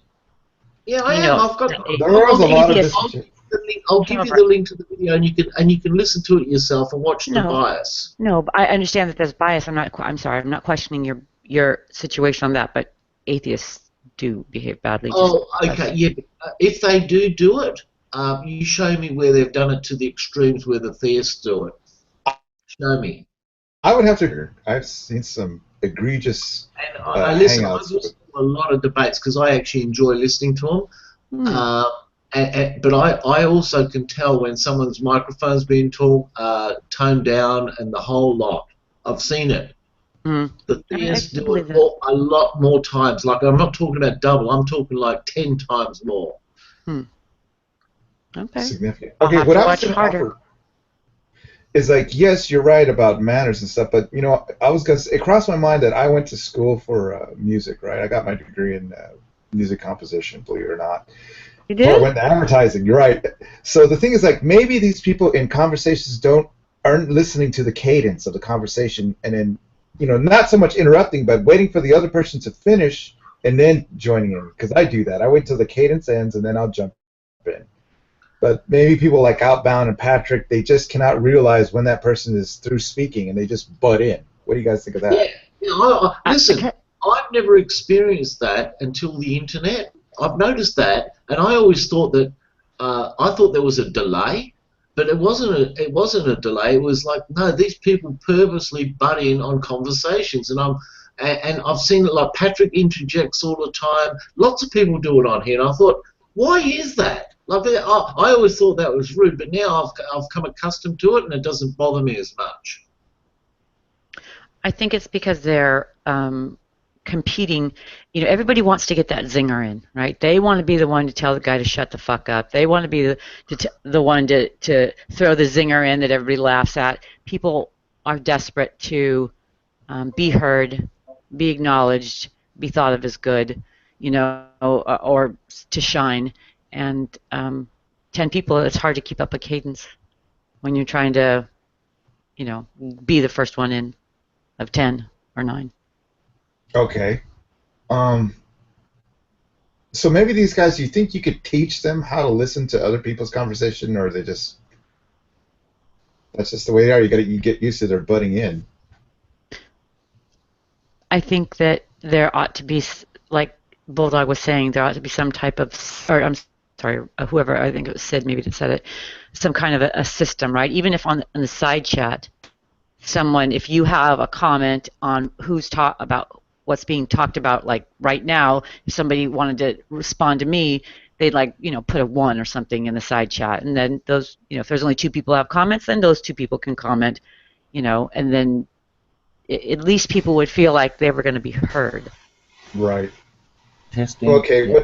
Yeah, I am. I've got. There was a lot of I'll give you the link to the video, and you can listen to it yourself and watch the bias. No, but I understand that there's bias. I'm sorry. I'm not questioning your situation on that, but atheists do behave badly. Okay, yeah. If they do it, you show me where they've done it to the extremes where the theists do it. Show me. I would have to. I've seen some egregious and I listen hangouts. I listen to a lot of debates because I actually enjoy listening to them. But I also can tell when someone's microphone's being toned down and the whole lot. I've seen it. The theists do it a lot more times. Like, I'm not talking about double. I'm talking like 10 times more. Okay. Significant. Okay, what I was going to offer is yes, you're right about manners and stuff, but I was going to say, it crossed my mind that I went to school for music, right? I got my degree in music composition, believe it or not. You did? Or I went to advertising. You're right. So the thing is, maybe these people in conversations aren't listening to the cadence of the conversation, and then not so much interrupting, but waiting for the other person to finish and then joining in. Because I do that. I wait till the cadence ends and then I'll jump in. But maybe people like Outbound and Patrick, they just cannot realize when that person is through speaking and they just butt in. What do you guys think of that? Yeah. Listen, I've never experienced that until the internet. I've noticed that, and I always thought that I thought there was a delay. But it wasn't a delay. It was like, no, these people purposely butt in on conversations, and I've seen it. Like Patrick interjects all the time. Lots of people do it on here, and I thought, Why is that? Like, I always thought that was rude, but now I've come accustomed to it, and it doesn't bother me as much. I think it's because they're competing. You know, everybody wants to get that zinger in, right? They want to be the one to tell the guy to shut the fuck up. They want to be the one to throw the zinger in that everybody laughs at. People are desperate to be heard, be acknowledged, be thought of as good, you know, or to shine. And 10 people, it's hard to keep up a cadence when you're trying to, you know, be the first one in of 10 or 9. Okay. So maybe these guys, you think you could teach them how to listen to other people's conversation, or they just, that's just the way they are? You get used to their butting in. I think that there ought to be, like Bulldog was saying, there ought to be some type of, or I'm sorry, whoever, I think it was Sid maybe that said it, some kind of a system, right? Even if on the side chat, someone, if you have a comment on about what's being talked about, like right now, if somebody wanted to respond to me, they'd like, you know, put a 1 or something in the side chat, and then those, you know, if there's only 2 people who have comments, then those 2 people can comment, you know, and then at least people would feel like they were going to be heard. Right. Testing. Okay,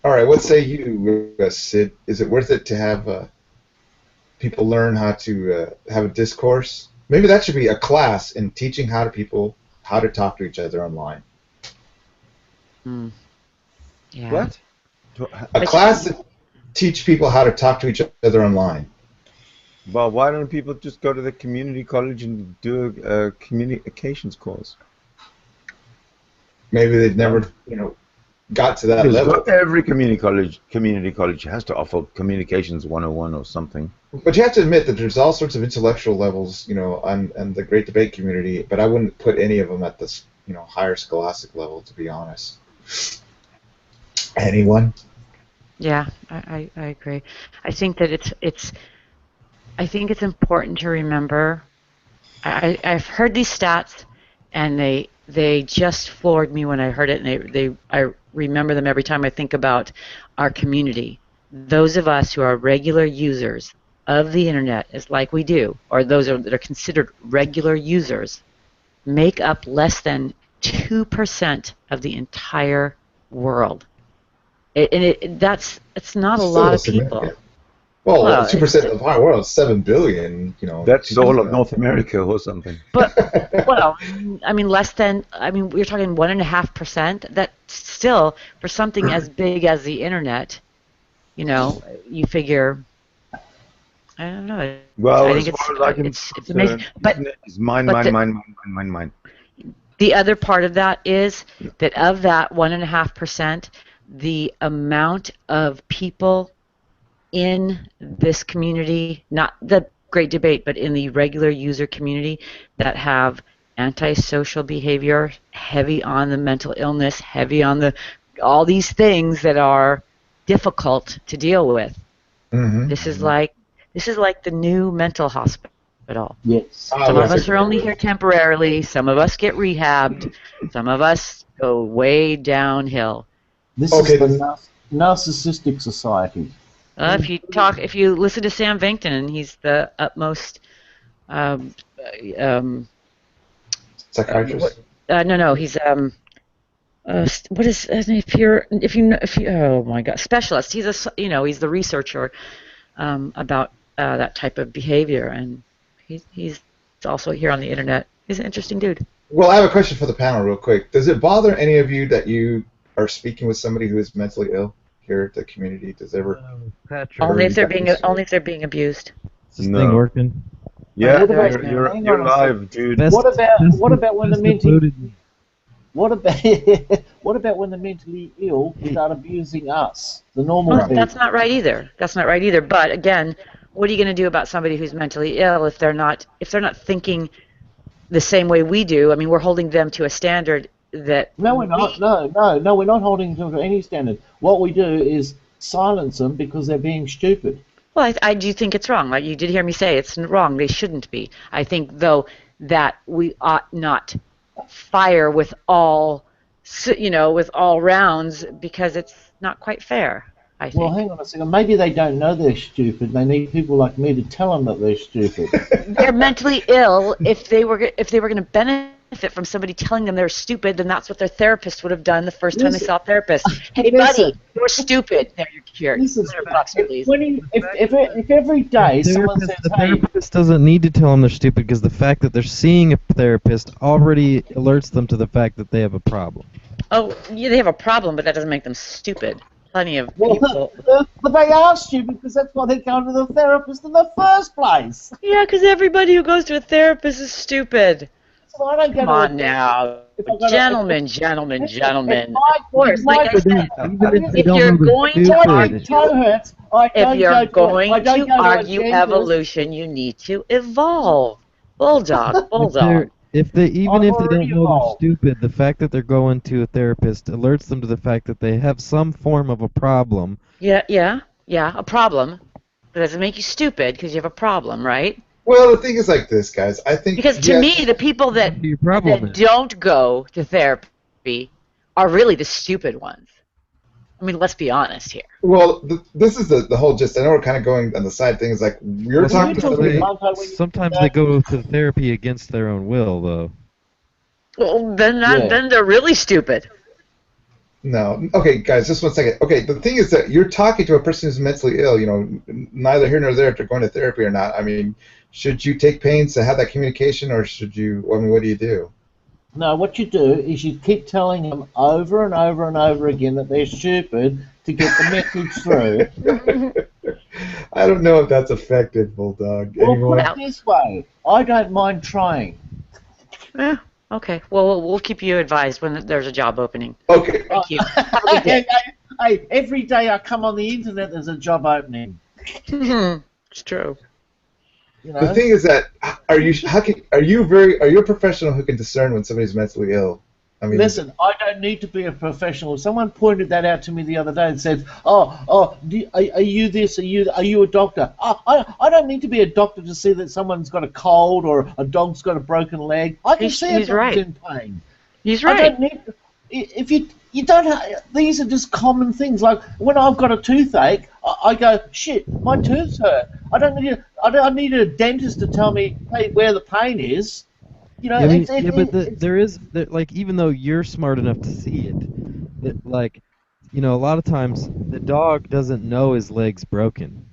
all right, what say you, Sid? Is it worth it to have people learn how to have a discourse? Maybe that should be a class in teaching how to talk to each other online. Yeah. What? A class to teach people how to talk to each other online. Well, why don't people just go to the community college and do a communications course? Maybe they've never, you know, got to that level. Every community college has to offer communications 101 or something. But you have to admit that there's all sorts of intellectual levels, you know, and the great debate community, but I wouldn't put any of them at this, you know, higher scholastic level, to be honest. Anyone? Yeah, I agree. I think that I think it's important to remember. I've heard these stats, and they just floored me when I heard it, and I remember them every time I think about our community. Those of us who are regular users of the internet, is like we do, or those that are considered regular users, make up less than 2% of the entire world. It's not a lot of people. Well, 2% of the entire world is 7 billion. You know, that's all of North America or something. But well, I mean, less than. I mean, we're talking 1.5%. That's still for something as big as the internet. You know, you figure. I don't know. Well, I think it's amazing. But it's mine. The other part of that is that of that 1.5%, the amount of people in this community, not the great debate, but in the regular user community that have antisocial behavior, heavy on the mental illness, heavy on all these things that are difficult to deal with. Mm-hmm. This is like the new mental hospital. Yes. Some of us are only here temporarily. Some of us get rehabbed. Some of us go way downhill. This is the narcissistic society. If you listen to Sam Vinkton, and he's the utmost psychiatrist. No, he's what is if you oh my God, specialist. He's he's the researcher about that type of behavior, and he's also here on the internet. He's an interesting dude. Well, I have a question for the panel, real quick. Does it bother any of you that you are speaking with somebody who is mentally ill here at the community? Does it ever? Only if they're being abused. Is this thing working? Yeah, you're live, dude. What about when the mentally? What about when the mentally ill start abusing us, the normal people? That's not right either. But again, what are you going to do about somebody who's mentally ill if they're not thinking the same way we do? I mean, we're holding them to a standard that. No, we're not. No, we're not holding them to any standard. What we do is silence them because they're being stupid. Well, I do think it's wrong. Like you did hear me say, it's wrong. They shouldn't be. I think, though, that we ought not fire with all rounds, because it's not quite fair. I think. Well, hang on a second. Maybe they don't know they're stupid. They need people like me to tell them that they're stupid. They're mentally ill. If they were going to benefit from somebody telling them they're stupid, then that's what their therapist would have done the first time they saw a therapist. Hey, buddy, you're stupid. There, you're here. Listen, $100, please. If every day someone says, The "Hey," therapist doesn't need to tell them they're stupid because the fact that they're seeing a therapist already alerts them to the fact that they have a problem. Oh, yeah, they have a problem, but that doesn't make them stupid. Plenty of well, people. but they are stupid because that's why they go to the therapist in the first place. Yeah, because everybody who goes to a therapist is stupid. So I don't go Come to a on now. Gentlemen. Of course, like I said, if you're going to argue evolution, you need to evolve. Bulldog. If they don't know they're stupid, the fact that they're going to a therapist alerts them to the fact that they have some form of a problem. Yeah, a problem. But doesn't make you stupid because you have a problem, right? Well, the thing is like this, guys. I think because to me, the people that don't go to therapy are really the stupid ones. I mean, let's be honest here. Well, this is the whole gist. I know we're kind of going on the side things. Like you're talking to somebody. Sometimes they go to therapy against their own will, though. Well, then they're really stupid. No. Okay, guys, just one second. Okay, the thing is that you're talking to a person who's mentally ill. You know, neither here nor there if they're going to therapy or not. I mean, should you take pains to have that communication, or should you? I mean, what do you do? No, what you do is you keep telling them over and over and over again that they're stupid to get the message through. I don't know if that's effective, Bulldog. Well, put it this way. I don't mind trying. Yeah, okay. Well, we'll keep you advised when there's a job opening. Okay. Thank you. Hey, every day I come on the internet, there's a job opening. It's true. You know? The thing is that are you a professional who can discern when somebody's mentally ill? I mean, listen, I don't need to be a professional. Someone pointed that out to me the other day and said, are you this? Are you a doctor? I don't need to be a doctor to see that someone's got a cold or a dog's got a broken leg. I can see a dog's in pain. He's right. I don't need. If you don't. These are just common things. Like when I've got a toothache, I go, shit, my tooth's hurt. I don't need a dentist to tell me, hey, where the pain is. You know, like, even though you're smart enough to see it, like, you know, a lot of times the dog doesn't know his leg's broken.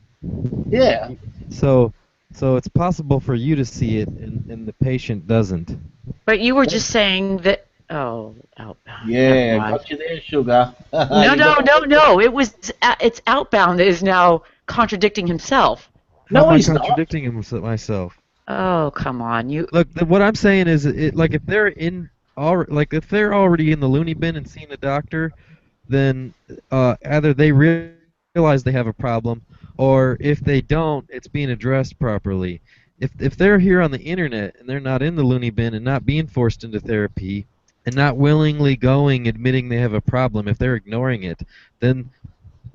Yeah. So it's possible for you to see it, and the patient doesn't. But you were just saying that. Oh, Outbound. Yeah, got you there, sugar. No. It's Outbound that is now contradicting himself. No, he's not contradicting myself. Oh, come on, you. Look, what I'm saying is, like, if they're already in the loony bin and seeing a doctor, then either they realize they have a problem, or if they don't, it's being addressed properly. If they're here on the internet and they're not in the loony bin and not being forced into therapy and not willingly admitting they have a problem, if they're ignoring it, then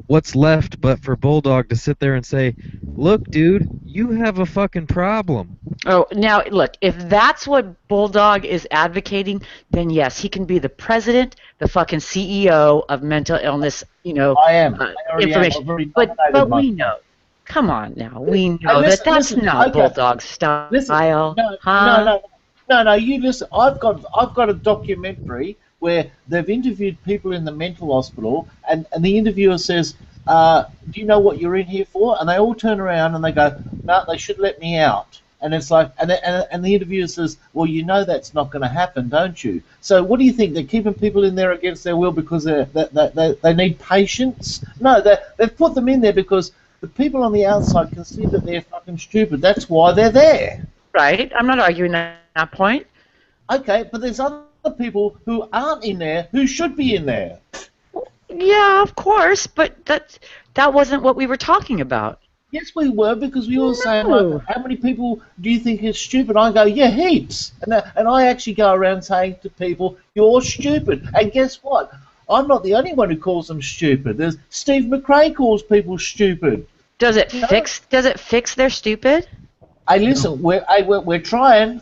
what's left but for Bulldog to sit there and say, look, dude, you have a fucking problem. Oh, now, look, if that's what Bulldog is advocating, then yes, he can be the president, the fucking CEO of mental illness, you know, I am. information. But we know. Come on now. We know that's not Bulldog's style. Listen, no, you listen. I've got a documentary where they've interviewed people in the mental hospital, and the interviewer says, do you know what you're in here for? And they all turn around and they go, no, they should let me out. And it's like, and the interviewer says, well, you know that's not going to happen, don't you? So what do you think? They're keeping people in there against their will because they need patience? No, they've put them in there because the people on the outside can see that they're fucking stupid. That's why they're there. Right. I'm not arguing that point. Okay, but there's other people who aren't in there who should be in there. Yeah, of course, but that wasn't what we were talking about. Yes, we were, because we were saying, like, how many people do you think is stupid? I go, yeah, heaps. And I actually go around saying to people, you're stupid. And guess what? I'm not the only one who calls them stupid. There's Steve McRae calls people stupid. Does it fix their stupid? Hey, listen, we're trying.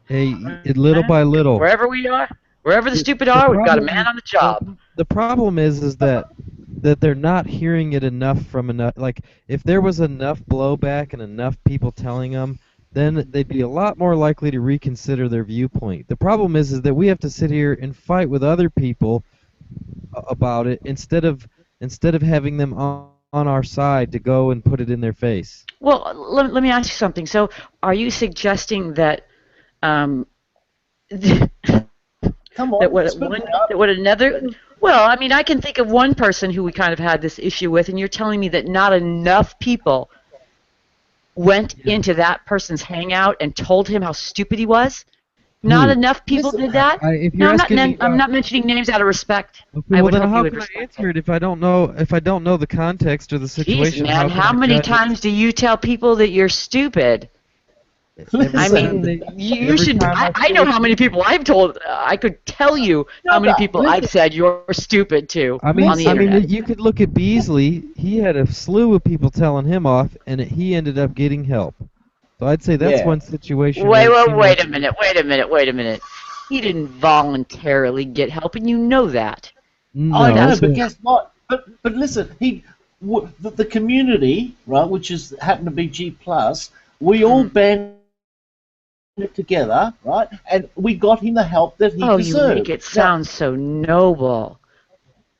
Hey, little by little. Wherever we are, wherever the stupid are, we've got a man on the job. The problem is that that they're not hearing it enough from enough. Like, if there was enough blowback and enough people telling them, then they'd be a lot more likely to reconsider their viewpoint. The problem is that we have to sit here and fight with other people about it instead of having them on our side to go and put it in their face. Well, let me ask you something. So, are you suggesting that Come on, that what another? Well, I mean, I can think of one person who we kind of had this issue with, and you're telling me that not enough people went into that person's hangout and told him how stupid he was? Not enough people did that? No, I'm not mentioning names out of respect. Okay, I well, would then hope how you would can I respect answer it if I don't know the context or the situation? Jeez, man, how many times do you tell people that you're stupid? I mean, you should. I know how many people I've told. I could tell you how many people I've said you're stupid to on the internet. You could look at Beasley. He had a slew of people telling him off, and he ended up getting help. So I'd say that's one situation. Wait a minute. He didn't voluntarily get help, and you know that. No, I know, but guess what? But listen, the community, right, which is happened to be G+, we all banded together, right, and we got him the help that he deserved. Oh, you make it sound so noble.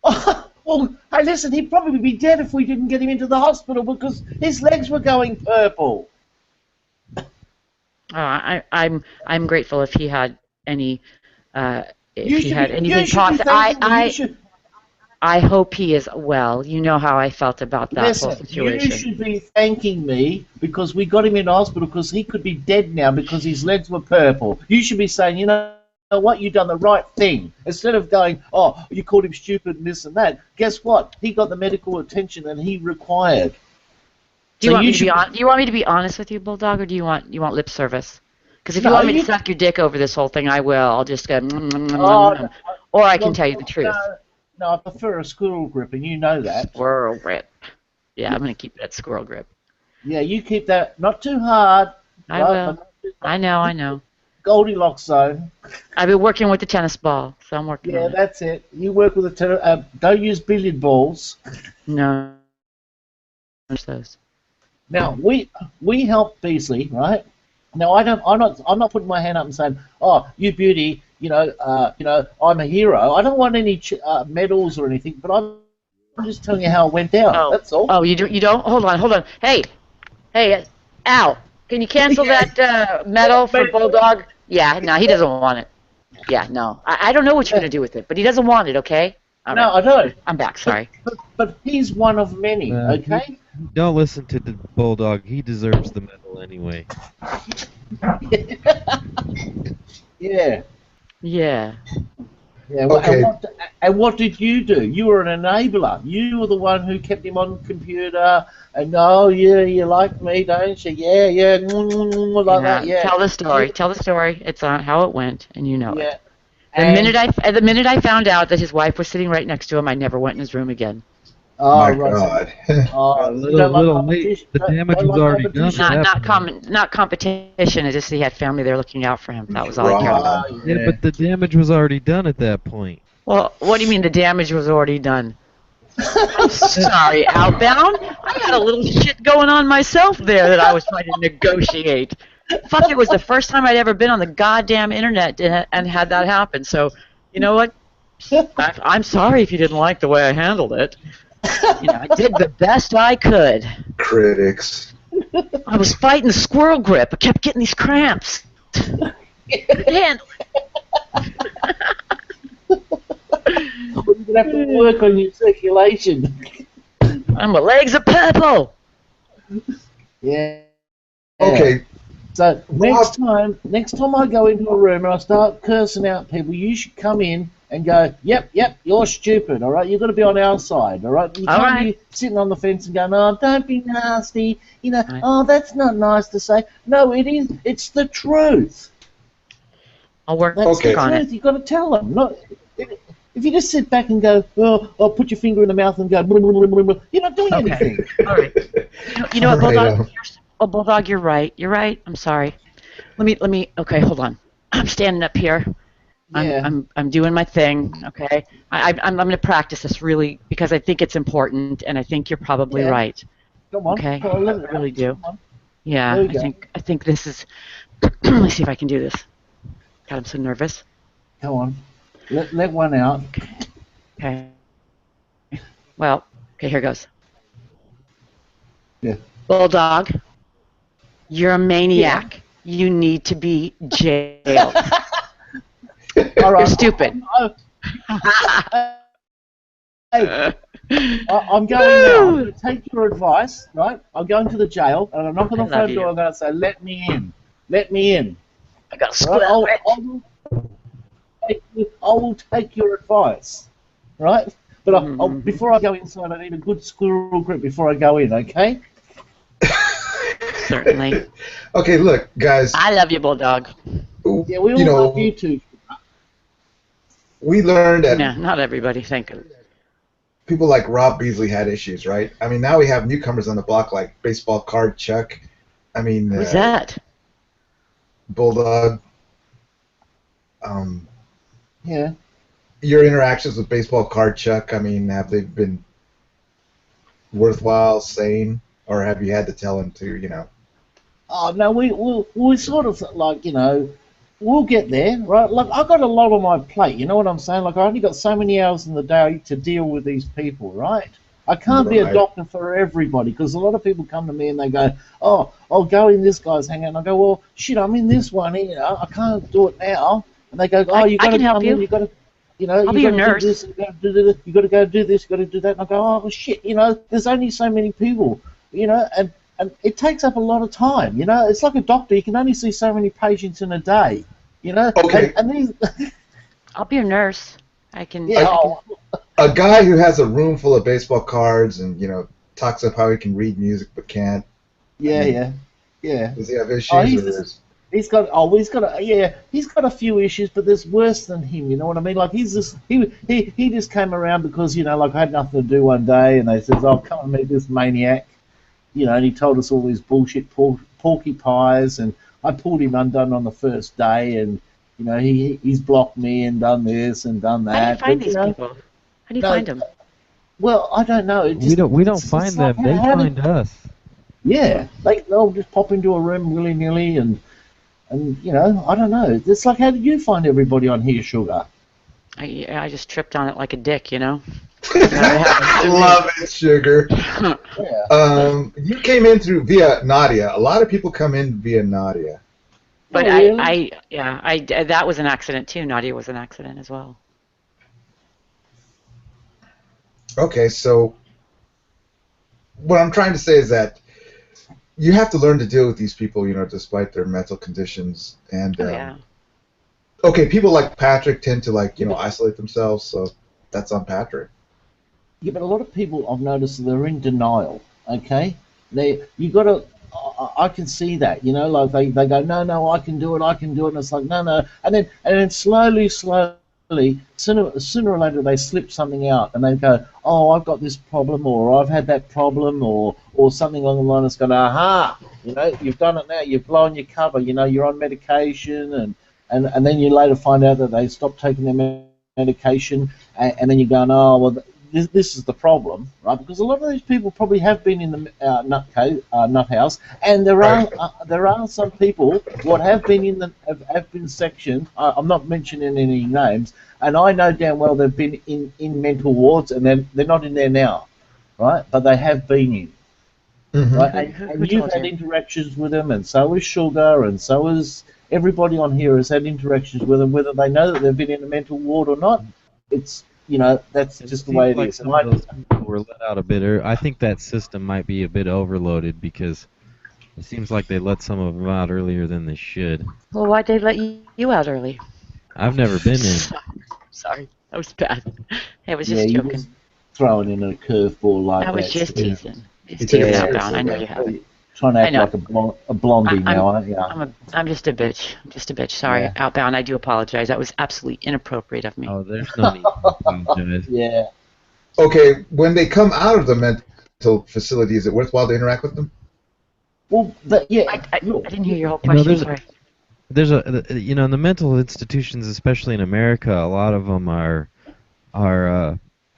Well, hey, listen, he'd probably be dead if we didn't get him into the hospital because his legs were going purple. I'm grateful if he had any anything positive. I hope he is well. You know how I felt about that whole situation. You should be thanking me because we got him in hospital because he could be dead now because his legs were purple. You should be saying, you know what, you've done the right thing. Instead of going, oh, you called him stupid and this and that. Guess what? He got the medical attention that he required. Do you want me to be honest with you, Bulldog, or do you want lip service? Because if you want me to suck your dick over this whole thing, I will. I'll just go, or I can tell you the truth. No, I prefer a squirrel grip, and you know that. Squirrel grip. Yeah, I'm going to keep that squirrel grip. Yeah, you keep that not too hard. I will. I know. Goldilocks zone. I've been working with the tennis ball, so I'm working on it. Yeah, that's it. You work with the tennis. Don't use billiard balls. No. Those. Now we help Beasley, right? Now I'm not putting my hand up and saying, oh, you beauty. You know, I'm a hero. I don't want any medals or anything, but I'm just telling you how it went down. Oh. That's all. Oh, you don't? Hold on. Hey, Al, can you cancel that medal for Bulldog? Yeah, no, he doesn't want it. Yeah, no. I don't know what you're going to do with it, but he doesn't want it, okay? All no, right. I don't. I'm back, sorry. But he's one of many, okay? Don't listen to the Bulldog. He deserves the medal anyway. Yeah. Yeah. Yeah. Well, Okay. And what did you do? You were an enabler. You were the one who kept him on the computer. And you like me, don't you? Yeah, like that. Yeah. Tell the story. It's on how it went, and you know it. The minute I found out that his wife was sitting right next to him, I never went in his room again. Oh, my right. God. A little late. The damage was already done. Not competition. It's just he had family there looking out for him. That was all I cared about. Yeah, but the damage was already done at that point. Well, what do you mean the damage was already done? I'm sorry, Outbound. I had a little shit going on myself there that I was trying to negotiate. Fuck, it was the first time I'd ever been on the goddamn internet and had that happen. So, you know what? I'm sorry if you didn't like the way I handled it. You know, I did the best I could. Critics. I was fighting squirrel grip. I kept getting these cramps. Couldn't handle it. You're going to have to work on your circulation. And my legs are purple. Yeah. Okay. So next time I go into a room and I start cursing out people, you should come in and go, yep, you're stupid, all right? You've got to be on our side, all right? You can't be sitting on the fence and going, oh, don't be nasty, you know, oh, that's not nice to say. No, it is. It's the truth. I'll work on it. You've got to tell them. Not, if you just sit back and go, oh, I'll put your finger in the mouth and go, blah, blah, blah, blah, blah, you're not doing anything. All right. You know what, Bulldog? Bulldog, you're right. I'm sorry. Let me. Okay, hold on. I'm standing up here. Yeah. I'm doing my thing, okay? I'm going to practice this really because I think it's important, and I think you're probably Yeah. right. Come on. Okay, Come on, I let it really out. do. Come on. Yeah, There we go. I think this is. Let me see if I can do this. God, I'm so nervous. Come on. Let one out. Okay. Well, okay, here goes. Yeah. Bulldog, you're a maniac. You need to be jailed. All right. You're stupid. Hey, I'm going now. I'm going to take your advice, right? I'm going to the jail, and I'm knocking on the front door. I'm going to say, "Let me in. Let me in." I got a Right? square. I will take your advice, right? But before I go inside, I need a good squirrel grip before I go in. Okay? Certainly. Okay, look, guys. I love you, Bulldog. Yeah, we all love you too. We learned that Yeah, not everybody. Thank you. people like Rob Beasley had issues, right? I mean, now we have newcomers on the block like Baseball Card Chuck. I mean, Who's that? Bulldog. Yeah. Your interactions with Baseball Card Chuck, I mean, have they been worthwhile, sane, or have you had to tell him to, you know? Oh no, we sort of like, you know, we'll get there, right? Like I've got a lot on my plate, you know what I'm saying? Like I only got so many hours in the day to deal with these people, right? I can't be a doctor for everybody because a lot of people come to me and they go, "Oh, I'll go in this guy's hangout," and I go, "Well, shit, I'm in this one here. I can't do it now." And they go, "Oh, you got to come in. You got to, you know, I'll be your nurse. Do this, you got to do this. You got to go do this. You got to do that." And I go, "Oh, well, shit, you know, there's only so many people, you know, and it takes up a lot of time, you know. It's like a doctor; you can only see so many patients in a day, you know." Okay. And these. I'll be your nurse. I can. Yeah. A guy who has a room full of baseball cards and, you know, talks up how he can read music but can't. Yeah, I mean, yeah. Does he have issues? He's got a few issues, but there's worse than him. You know what I mean? Like he just came around because, you know, like I had nothing to do one day, and they says, "Oh, come and meet this maniac," you know, and he told us all these bullshit porky pies, and I pulled him undone on the first day, and you know he's blocked me and done this and done that. How do you find these people? How do you find them? Well, I don't know. We don't find them. They find us. Yeah, they'll just pop into a room willy nilly and you know, I don't know. It's like, how did you find everybody on here, Sugar? I just tripped on it like a dick, you know. I love it, Sugar. Yeah. You came in via Nadia. A lot of people come in via Nadia. But really? that was an accident too. Nadia was an accident as well. Okay, so what I'm trying to say is that you have to learn to deal with these people, you know, despite their mental conditions. And okay, people like Patrick tend to, like, you know, isolate themselves, so that's on Patrick. Yeah, but a lot of people I've noticed they're in denial. Okay, you got to. I can see that, you know, like they go, no, I can do it, and it's like no, and then slowly, sooner or later they slip something out, and they go, "Oh, I've got this problem," or "I've had that problem," or something along the line that's going, "Aha, you know, you've done it now, you've blown your cover, you know, you're on medication," and then you later find out that they stopped taking their medication, and then you're going, "Oh, well, this is the problem," right? Because a lot of these people probably have been in the nut house, and there are some people what have been in the have been sectioned. I'm not mentioning any names, and I know damn well they've been in mental wards, and they're not in there now, right? But they have been in. Mm-hmm. Right? And you've had interactions with them, and so is Sugar, and so is everybody on here has had interactions with them, whether they know that they've been in a mental ward or not. It's, you know, that's just the way it is. Some of those people were let out a bit early. I think that system might be a bit overloaded because it seems like they let some of them out earlier than they should. Well, why'd they let you out early? I've never been in. Sorry, that was bad. I was just joking. Just throwing in a curveball like that. I was just teasing. I know you haven't. Trying to act like a blondie now, aren't you? I'm just a bitch. I'm just a bitch. Sorry, Yeah. Outbound. I do apologize. That was absolutely inappropriate of me. Oh, there's no need to apologize. Yeah. Okay, when they come out of the mental facility, is it worthwhile to interact with them? Well, I didn't hear your whole question. Sorry. there's you know, in the mental institutions, especially in America, a lot of them are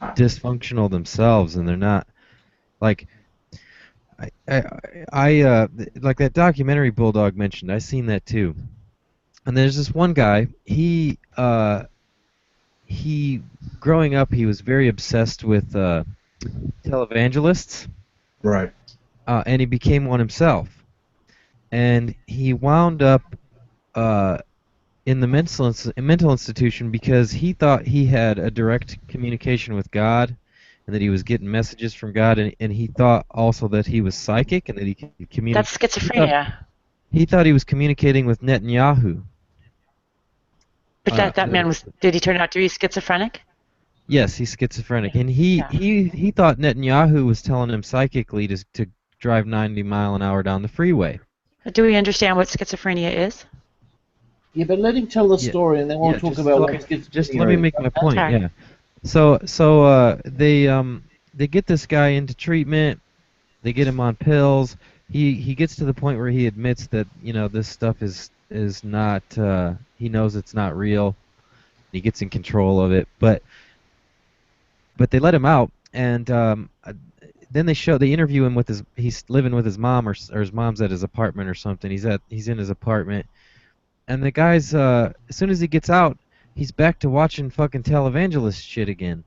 dysfunctional themselves, and they're not like like that documentary Bulldog mentioned. I seen that too. And there's this one guy. He growing up, he was very obsessed with televangelists. Right. And he became one himself. And he wound up in the mental institution because he thought he had a direct communication with God, and that he was getting messages from God, and he thought also that he was psychic and that he could communicate. That's schizophrenia. He thought he was communicating with Netanyahu. But that man did he turn out to be schizophrenic? Yes, he's schizophrenic, and he thought Netanyahu was telling him psychically to drive 90 mile an hour down the freeway. Do we understand what schizophrenia is? Yeah, but let him tell the story, and then we'll talk about what schizophrenia. Just let me make my point. Yeah. So they get this guy into treatment. They get him on pills. He gets to the point where he admits that, you know, this stuff is not. He knows it's not real. He gets in control of it, but they let him out, and then they interview him with he's living with his mom, or his mom's at his apartment or something. He's in his apartment, and the guy's as soon as he gets out, he's back to watching fucking televangelist shit again.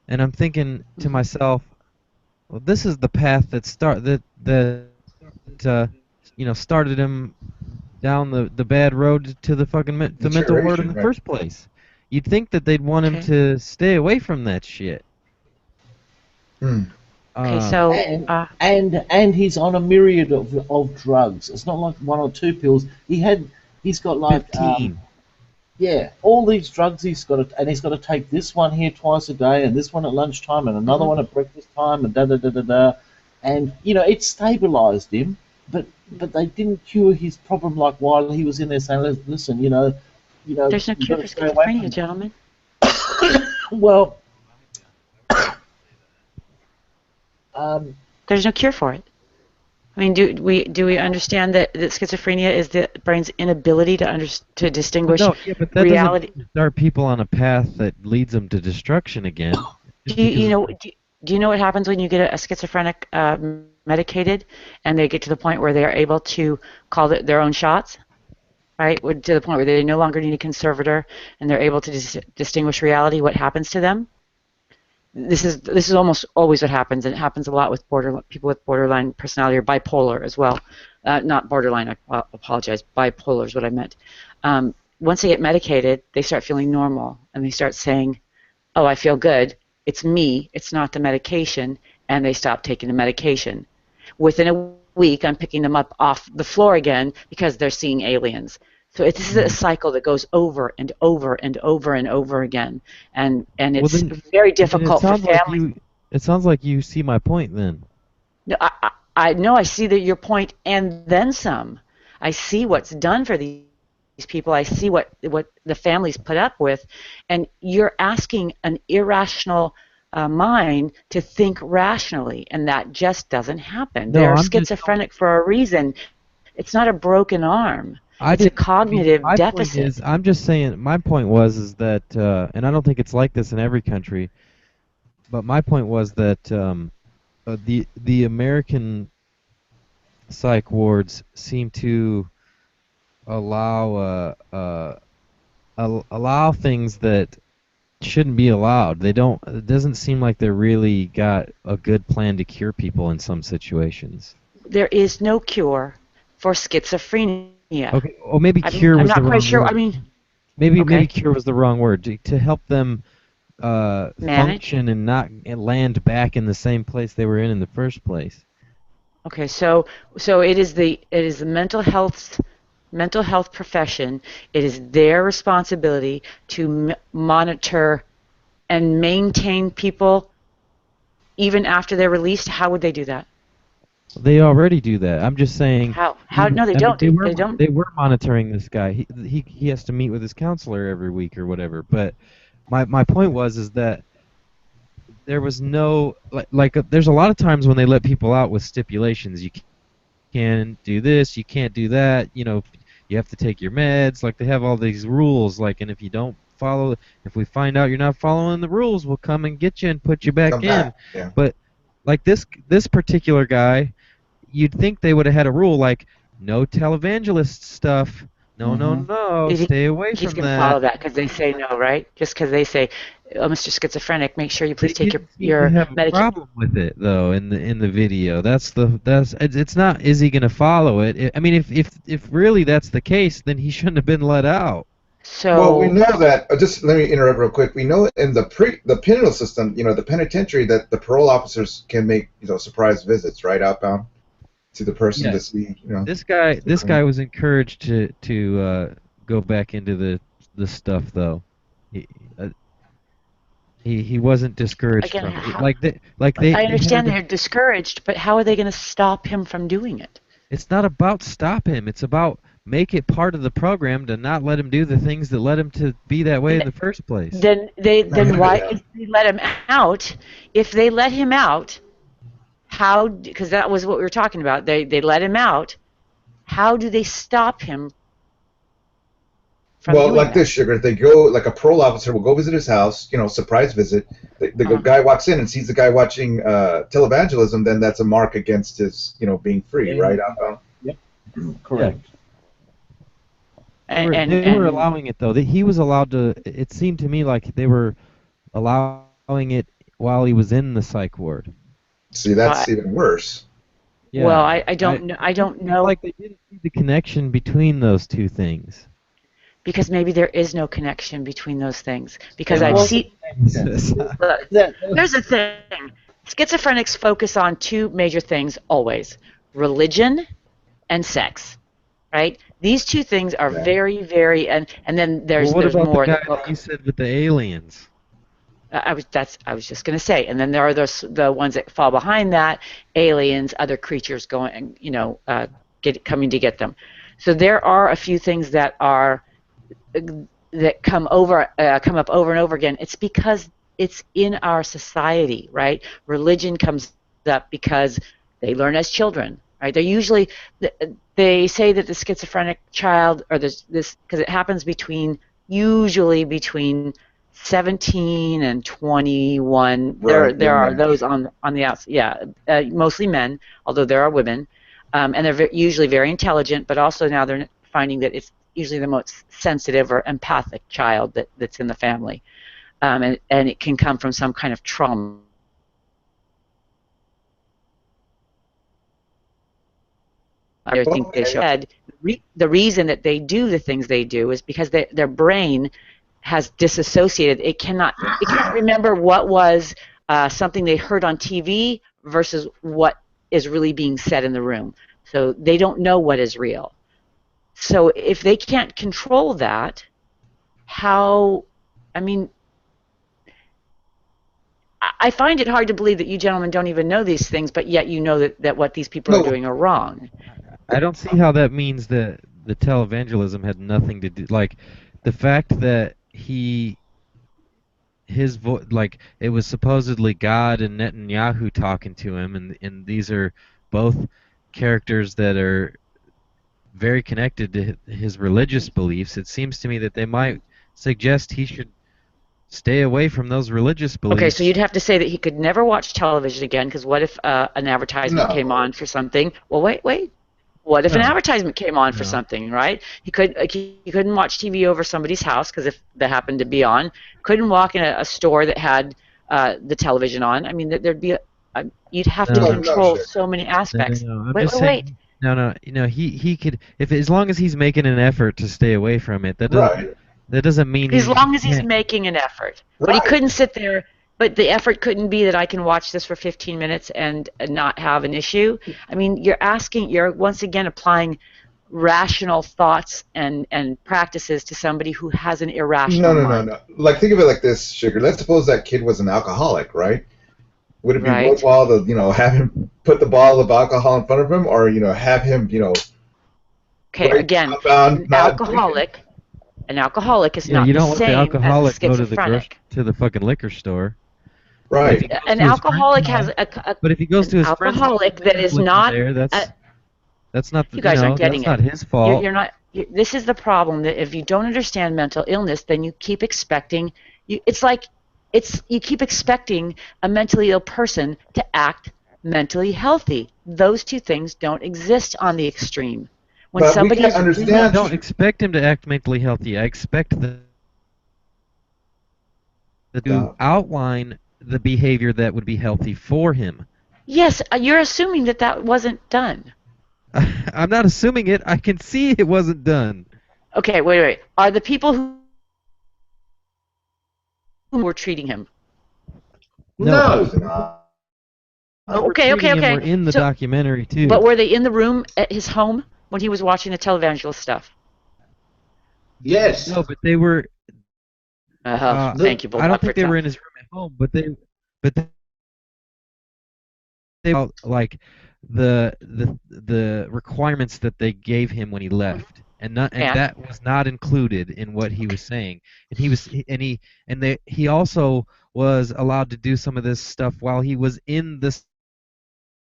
And I'm thinking to myself, well, this is the path that started him down the bad road to the fucking the mental ward in the first place. You'd think that they'd want him to stay away from that shit. Okay, so and he's on a myriad of drugs. It's not like one or two pills. He's got like 15. All these drugs he's got to, and he's got to take this one here twice a day, and this one at lunchtime, and another one at breakfast time, and da da da da da. And you know, it stabilized him, but they didn't cure his problem. Like while he was in there saying, "Listen, you know." There's no cure for schizophrenia, gentlemen. Well, there's no cure for it. I mean, do we understand that schizophrenia is the brain's inability to distinguish but reality? Doesn't start people on a path that leads them to destruction again. Do you know what happens when you get a schizophrenic medicated, and they get to the point where they are able to call their own shots? Right, to the point where they no longer need a conservator, and they're able to distinguish reality. What happens to them? This is almost always what happens, and it happens a lot with people with borderline personality or bipolar as well. Not borderline, I apologize. Bipolar is what I meant. Once they get medicated, they start feeling normal, and they start saying, "Oh, I feel good. It's me. It's not the medication," and they stop taking the medication. Within a week, I'm picking them up off the floor again because they're seeing aliens. So this is a cycle that goes over and over and over and over again, and it's very difficult for families. It sounds like you see my point then. No, I see that your point and then some. I see what's done for these people. I see what the families put up with, and you're asking an irrational mind to think rationally, and that just doesn't happen. No, They're schizophrenic for a reason. It's not a broken arm. It's a cognitive deficit. I'm just saying. My point was that, and I don't think it's like this in every country, but my point was that the American psych wards seem to allow things that shouldn't be allowed. They don't. It doesn't seem like they really got a good plan to cure people in some situations. There is no cure for schizophrenia. Okay. Well, maybe cure was the wrong word. I'm not quite sure. I mean, maybe cure was the wrong word. To help them function and not land back in the same place they were in the first place. Okay. So it is the mental health profession. It is their responsibility to monitor and maintain people even after they're released. How would they do that? They already do that. I'm just saying. How? No, they don't. They don't. They were monitoring this guy. He has to meet with his counselor every week or whatever. But my point was that there was no like there's a lot of times when they let people out with stipulations. You can't do this. You can't do that. You know, you have to take your meds. Like they have all these rules. Like, and if you don't follow, if we find out you're not following the rules, we'll come and get you and put you back Come in. back, yeah. But like this particular guy, you'd think they would have had a rule like no televangelist stuff. No, stay away He's from going to that. follow that because they say no, right? Just because they say, oh, Mr. Schizophrenic, make sure you please take You your have a medication. problem with it though in the video. It's not. Is he going to follow it? I mean, if really that's the case, then he shouldn't have been let out. So Well, we know that. Just let me interrupt real quick. We know in the penal system, the penitentiary, that the parole officers can make surprise visits, right, outbound to the person to see. This guy was encouraged to go back into the stuff though. He wasn't discouraged Again, from it. I understand they're discouraged, but how are they going to stop him from doing it? It's not about stop him. It's about make it part of the program to not let him do the things that led him to be that way in the first place. Then why if they let him out? If they let him out, how? Because that was what we were talking about. They let him out. How do they stop him? Well, like this, Sugar. They go, like a parole officer will go visit his house, surprise visit. The guy walks in and sees the guy watching televangelism, then that's a mark against his, being free, right? Yep. Correct. They were allowing it, though. He was allowed to, it seemed to me like they were allowing it while he was in the psych ward. See, that's even worse. Yeah. Well, I don't know. Like they didn't see the connection between those two things. Because maybe there is no connection between those things. Because I've seen. Look, there's the thing. Schizophrenics focus on two major things always: religion and sex. Right? These two things are very, very, and then there's what about more. The guy that you said with the aliens? I was just going to say, and then there are the ones that fall behind that: aliens, other creatures going, coming to get them. So there are a few things that come up over and over again. It's because it's in our society, right? Religion comes up because they learn as children, right? They say that the schizophrenic child, or this because it happens usually between 17 and 21. Right, there are those on the outside. Yeah, mostly men, although there are women, and they're usually very intelligent. But also now they're finding that it's usually the most sensitive or empathic child that's in the family, and it can come from some kind of trauma. I think they said the reason that they do the things they do is because their brain has disassociated. It can't remember what was something they heard on TV versus what is really being said in the room. So they don't know what is real. So if they can't control that, how? I mean, I find it hard to believe that you gentlemen don't even know these things, but yet you know that what these people are doing are wrong. I don't see how that means that the televangelism had nothing to do. Like the fact that his voice, like it was supposedly God and Netanyahu talking to him, and these are both characters that are very connected to his religious beliefs. It seems to me that they might suggest he should stay away from those religious beliefs. Okay, so you'd have to say that he could never watch television again, because what if an advertisement came on for something? Well, wait. What if an advertisement came on for something, right? He couldn't watch TV over somebody's house, because if that happened to be on. Couldn't walk in a store that had the television on. I mean, there'd be you'd have to control so many aspects. Wait. No, he could, if as long as he's making an effort to stay away from it. That doesn't mean as long as he's making an effort. Right. But he couldn't sit there. But the effort couldn't be that I can watch this for 15 minutes and not have an issue. I mean, you're once again applying rational thoughts and practices to somebody who has an irrational mind. No. Like, think of it like this, Sugar. Let's suppose that kid was an alcoholic, right? Would it be worthwhile to, have him put the bottle of alcohol in front of him, or, have him, Okay, again, an alcoholic is not the same you don't let the alcoholic as a go to the fucking liquor store. Right. An alcoholic has but if he goes to his alcoholic that is not there, that's not you guys aren't getting that's not his fault. You're not This is the problem, that if you don't understand mental illness, then you keep expecting, you keep expecting a mentally ill person to act mentally healthy. Those two things don't exist on the extreme. When But we somebody can't is understand. I don't expect him to act mentally healthy. I expect to outline the behavior that would be healthy for him. Yes, you're assuming that that wasn't done. I'm not assuming it. I can see it wasn't done. Okay, wait. Are the people who were treating him? No. Okay. We're in the documentary too. But were they in the room at his home when he was watching the televangelist stuff? Yes. No, but they were. Thank you, Bulldog, I don't think for they were in his room at home, but they like the requirements that they gave him when he left, and that was not included in what he was saying. And he also was allowed to do some of this stuff while he was in the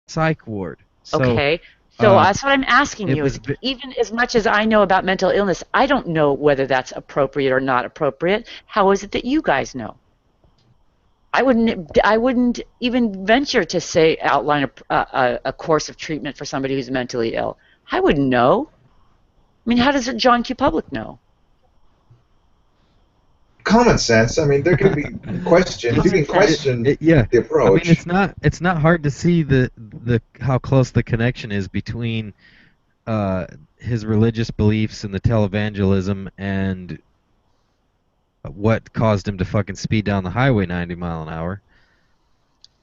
psych ward. So, okay. So that's what I'm asking you. Is even as much as I know about mental illness, I don't know whether that's appropriate or not appropriate. How is it that you guys know? I wouldn't even venture to say outline a course of treatment for somebody who's mentally ill. I wouldn't know. I mean, how does John Q. Public know? Common sense. I mean, there could be question. You can question the approach. I mean, it's not hard to see the how close the connection is between his religious beliefs and the televangelism and what caused him to fucking speed down the highway 90 miles an hour.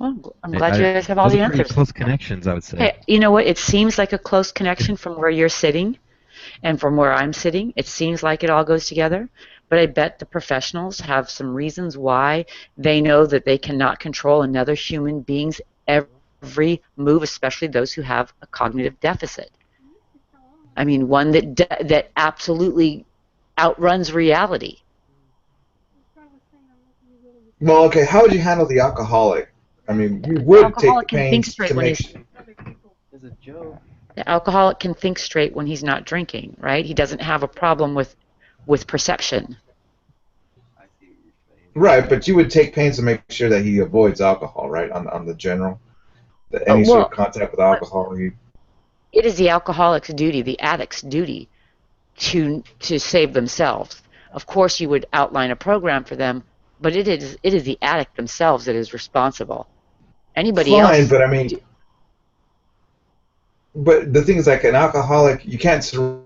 Well, I'm glad you guys have all the answers. Pretty close connections, I would say. Hey, you know what? It seems like a close connection from where you're sitting and from where I'm sitting. It seems like it all goes together. But I bet the professionals have some reasons why they know that they cannot control another human being's every move, especially those who have a cognitive deficit. I mean, one that absolutely outruns reality. Well, okay, how would you handle the alcoholic? I mean, you would take the pains to make sure. The alcoholic can think straight when he's not drinking, right? He doesn't have a problem with perception. Right, but you would take pains to make sure that he avoids alcohol, right? On the general, any sort of contact with alcohol. It is the alcoholic's duty, the addict's duty, to save themselves. Of course, you would outline a program for them, but it is the addict themselves that is responsible. Anybody else? Fine, but I mean, but the thing is, like an alcoholic, you can't surround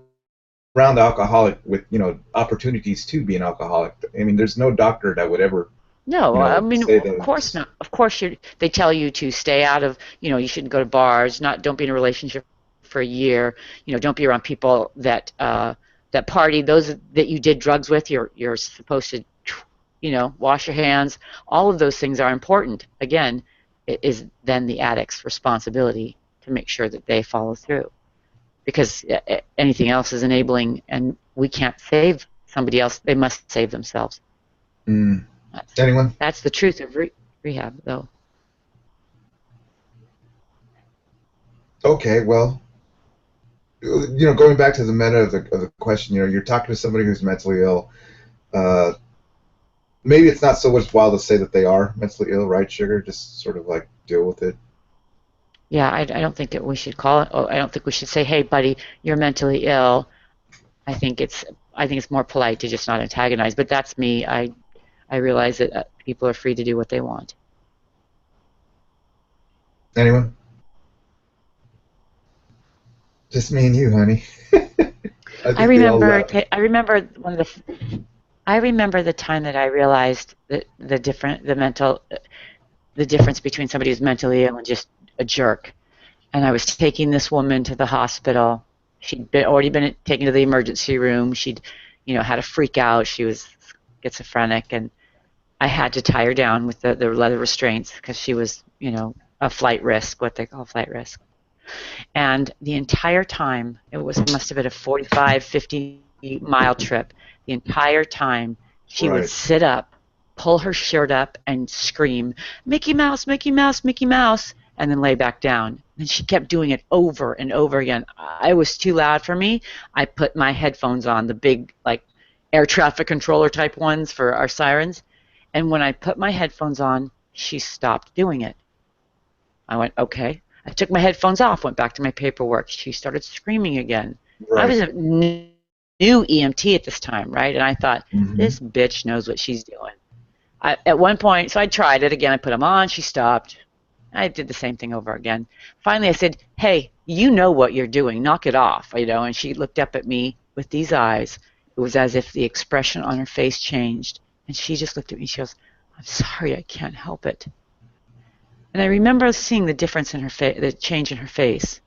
the alcoholic with opportunities to be an alcoholic. I mean, there's no doctor that would ever. No, I mean, of course not. Of course, they tell you to stay out of. You shouldn't go to bars. Don't be in a relationship for a year. Don't be around people that party. Those that you did drugs with, you're supposed to. Wash your hands. All of those things are important. Again, it is then the addict's responsibility to make sure that they follow through, because anything else is enabling, and we can't save somebody else. They must save themselves. Anyone? That's the truth of rehab, though. Okay, well, going back to the meta of the question, you're talking to somebody who's mentally ill. Maybe it's not so worthwhile to say that they are mentally ill, right, Sugar? Just sort of like deal with it. Yeah, I don't think that we should call it. I don't think we should say, "Hey, buddy, you're mentally ill." I think it's more polite to just not antagonize. But that's me. I realize that people are free to do what they want. Anyone? Just me and you, honey. I remember the time that I realized that the difference between somebody who's mentally ill and just a jerk. And I was taking this woman to the hospital. She'd already been taken to the emergency room. She'd, had a freak out. She was schizophrenic, and I had to tie her down with the leather restraints because she was, a flight risk, what they call flight risk. And the entire time, must have been a 45, 50-mile trip. The entire time, she would sit up, pull her shirt up, and scream, "Mickey Mouse, Mickey Mouse, Mickey Mouse." and then lay back down. And she kept doing it over and over again. It was too loud for me. I put my headphones on, the big like air traffic controller type ones for our sirens. And when I put my headphones on, she stopped doing it. I went, okay. I took my headphones off, went back to my paperwork. She started screaming again. Right. I was a new EMT at this time, right? And I thought, this bitch knows what she's doing. At one point, so I tried it again. I put them on. She stopped. I did the same thing over again. Finally, I said, hey, you know what you're doing. Knock it off, you know. And she looked up at me with these eyes. It was as if the expression on her face changed. And she just looked at me. She goes, I'm sorry, I can't help it. And I remember seeing the difference in her face, the change in her face.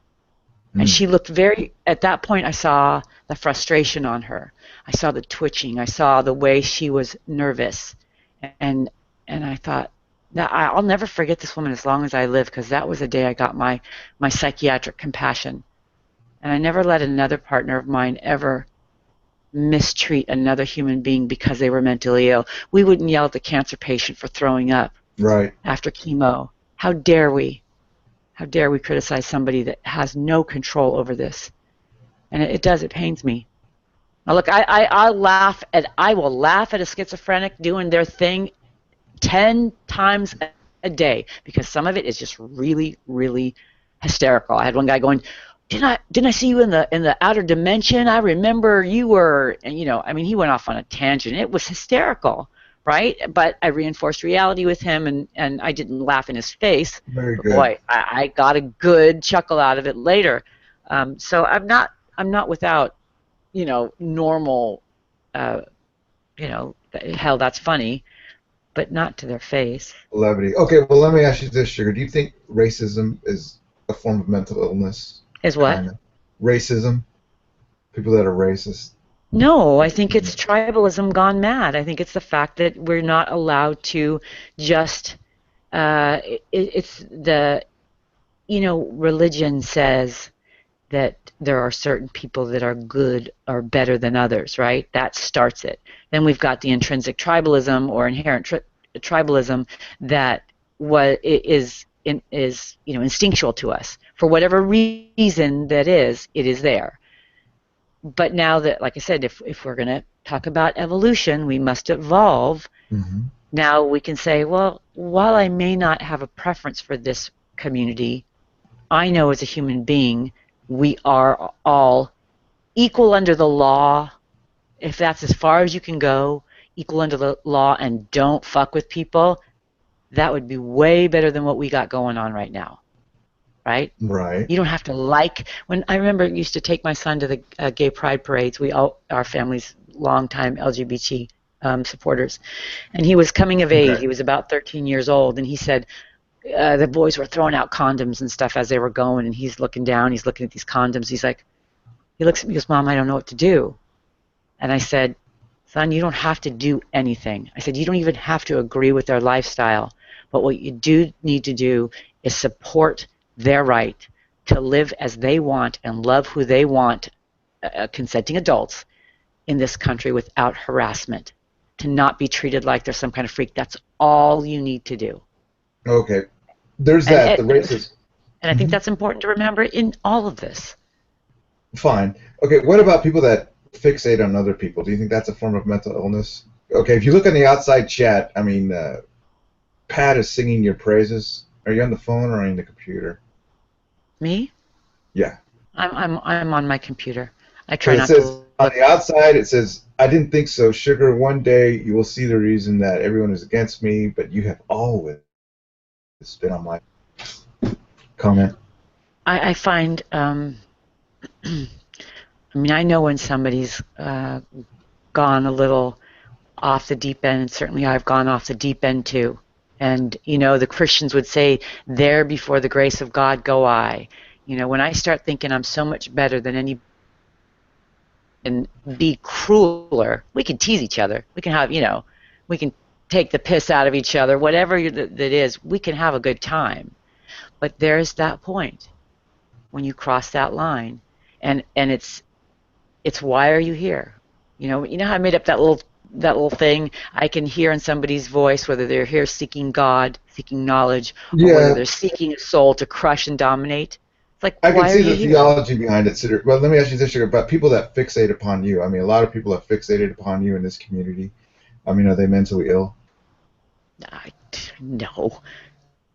And she looked very, at that point I saw the frustration on her. I saw the twitching. I saw the way she was nervous. And I thought, I'll never forget this woman as long as I live, because that was the day I got my psychiatric compassion. And I never let another partner of mine ever mistreat another human being because they were mentally ill. We wouldn't yell at the cancer patient for throwing up after chemo. How dare we? How dare we criticize somebody that has no control over this? And it does. It pains me. Now look, I will laugh at a schizophrenic doing their thing 10 times a day, because some of it is just really, really hysterical. I had one guy going, Didn't I see you in the outer dimension? I remember you were, and you know, I mean, he went off on a tangent. It was hysterical, right? But I reinforced reality with him, and I didn't laugh in his face. Very good. But boy, I got a good chuckle out of it later. So I'm not without, you know, normal, you know, hell, that's funny, but not to their face. Levity. Okay, well, let me ask you this, Sugar. Do you think racism is a form of mental illness? Is what? Kinda. Racism? People that are racist? No, I think it's tribalism gone mad. I think it's the fact that we're not allowed to just, it's the, you know, religion says that there are certain people that are good or better than others, right? That starts it. Then we've got the intrinsic tribalism or inherent tribalism that is you know, instinctual to us. For whatever reason that is, it is there. But now that, like I said, if we're going to talk about evolution, we must evolve. Now we can say, well, while I may not have a preference for this community, I know as a human being, we are all equal under the law. If that's as far as you can go, equal under the law, and don't fuck with people, that would be way better than what we got going on right now. Right? Right. You don't have to like. When I remember, used to take my son to the gay pride parades. Our family's longtime LGBT supporters, and he was coming of age. He was about 13 years old, and he said the boys were throwing out condoms and stuff as they were going, and he's looking down. He's looking at these condoms. He's like, he looks at me, he goes, "Mom, I don't know what to do." And I said, "Son, you don't have to do anything." I said, "You don't even have to agree with their lifestyle, but what you do need to do is support their right to live as they want and love who they want, consenting adults in this country without harassment, to not be treated like they're some kind of freak. That's all you need to do." Okay. There's that, the racism. And I think that's important to remember in all of this. Fine. Okay, what about people that fixate on other people? Do you think that's a form of mental illness? Okay, if you look on the outside chat, I mean, Pat is singing your praises. Are you on the phone or on the computer? Me? Yeah. I'm on my computer. I try not to. On the outside, it says, "I didn't think so, Sugar. One day you will see the reason that everyone is against me, but you have always been on my comment." I find, I mean, I know when somebody's gone a little off the deep end, and certainly I've gone off the deep end too. And, you know, the Christians would say, "There before the grace of God go I." You know, when I start thinking I'm so much better than any, and be crueler, we can tease each other. We can have, you know, we can take the piss out of each other, whatever that is, we can have a good time. But there's that point when you cross that line, and it's why are you here? You know how I made up that little that little thing, I can hear in somebody's voice whether they're here seeking God, seeking knowledge, or whether they're seeking a soul to crush and dominate. It's like, I can why see are the you here? theology behind it, Sitter. Well, let me ask you this, Sugar, about people that fixate upon you. I mean, a lot of people have fixated upon you in this community. I mean, are they mentally ill?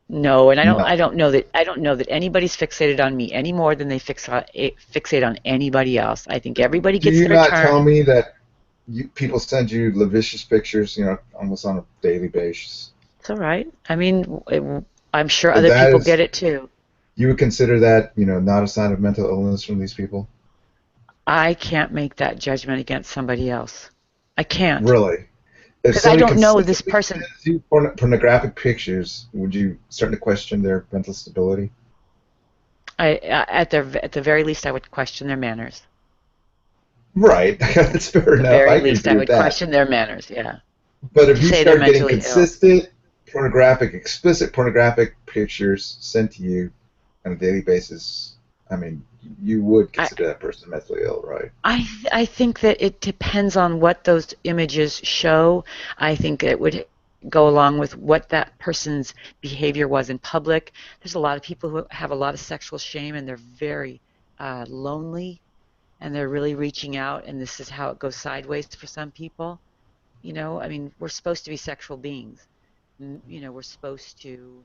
No, and No. I don't know that anybody's fixated on me any more than they fixate on anybody else. I think everybody Do gets you their not turn. tell me that people send you lascivious pictures, almost on a daily basis? It's all right. I mean, I'm sure So other that people is- get it too. You would consider that, not a sign of mental illness from these people? I can't make that judgment against somebody else. I can't. Really? If Because I somebody don't know this consistently person. sends you pornographic pictures, would you start to question their mental stability? At the very least, I would question their manners. Right. That's fair At the enough. very I can least, agree I with would that. question their manners. Yeah. But if To you say they're start getting mentally ill. consistent explicit pornographic pictures sent to you on a daily basis, I mean, you would consider that person mentally ill, right? I think that it depends on what those images show. I think it would go along with what that person's behavior was in public. There's a lot of people who have a lot of sexual shame and they're very lonely and they're really reaching out, and this is how it goes sideways for some people. I mean, we're supposed to be sexual beings. We're supposed to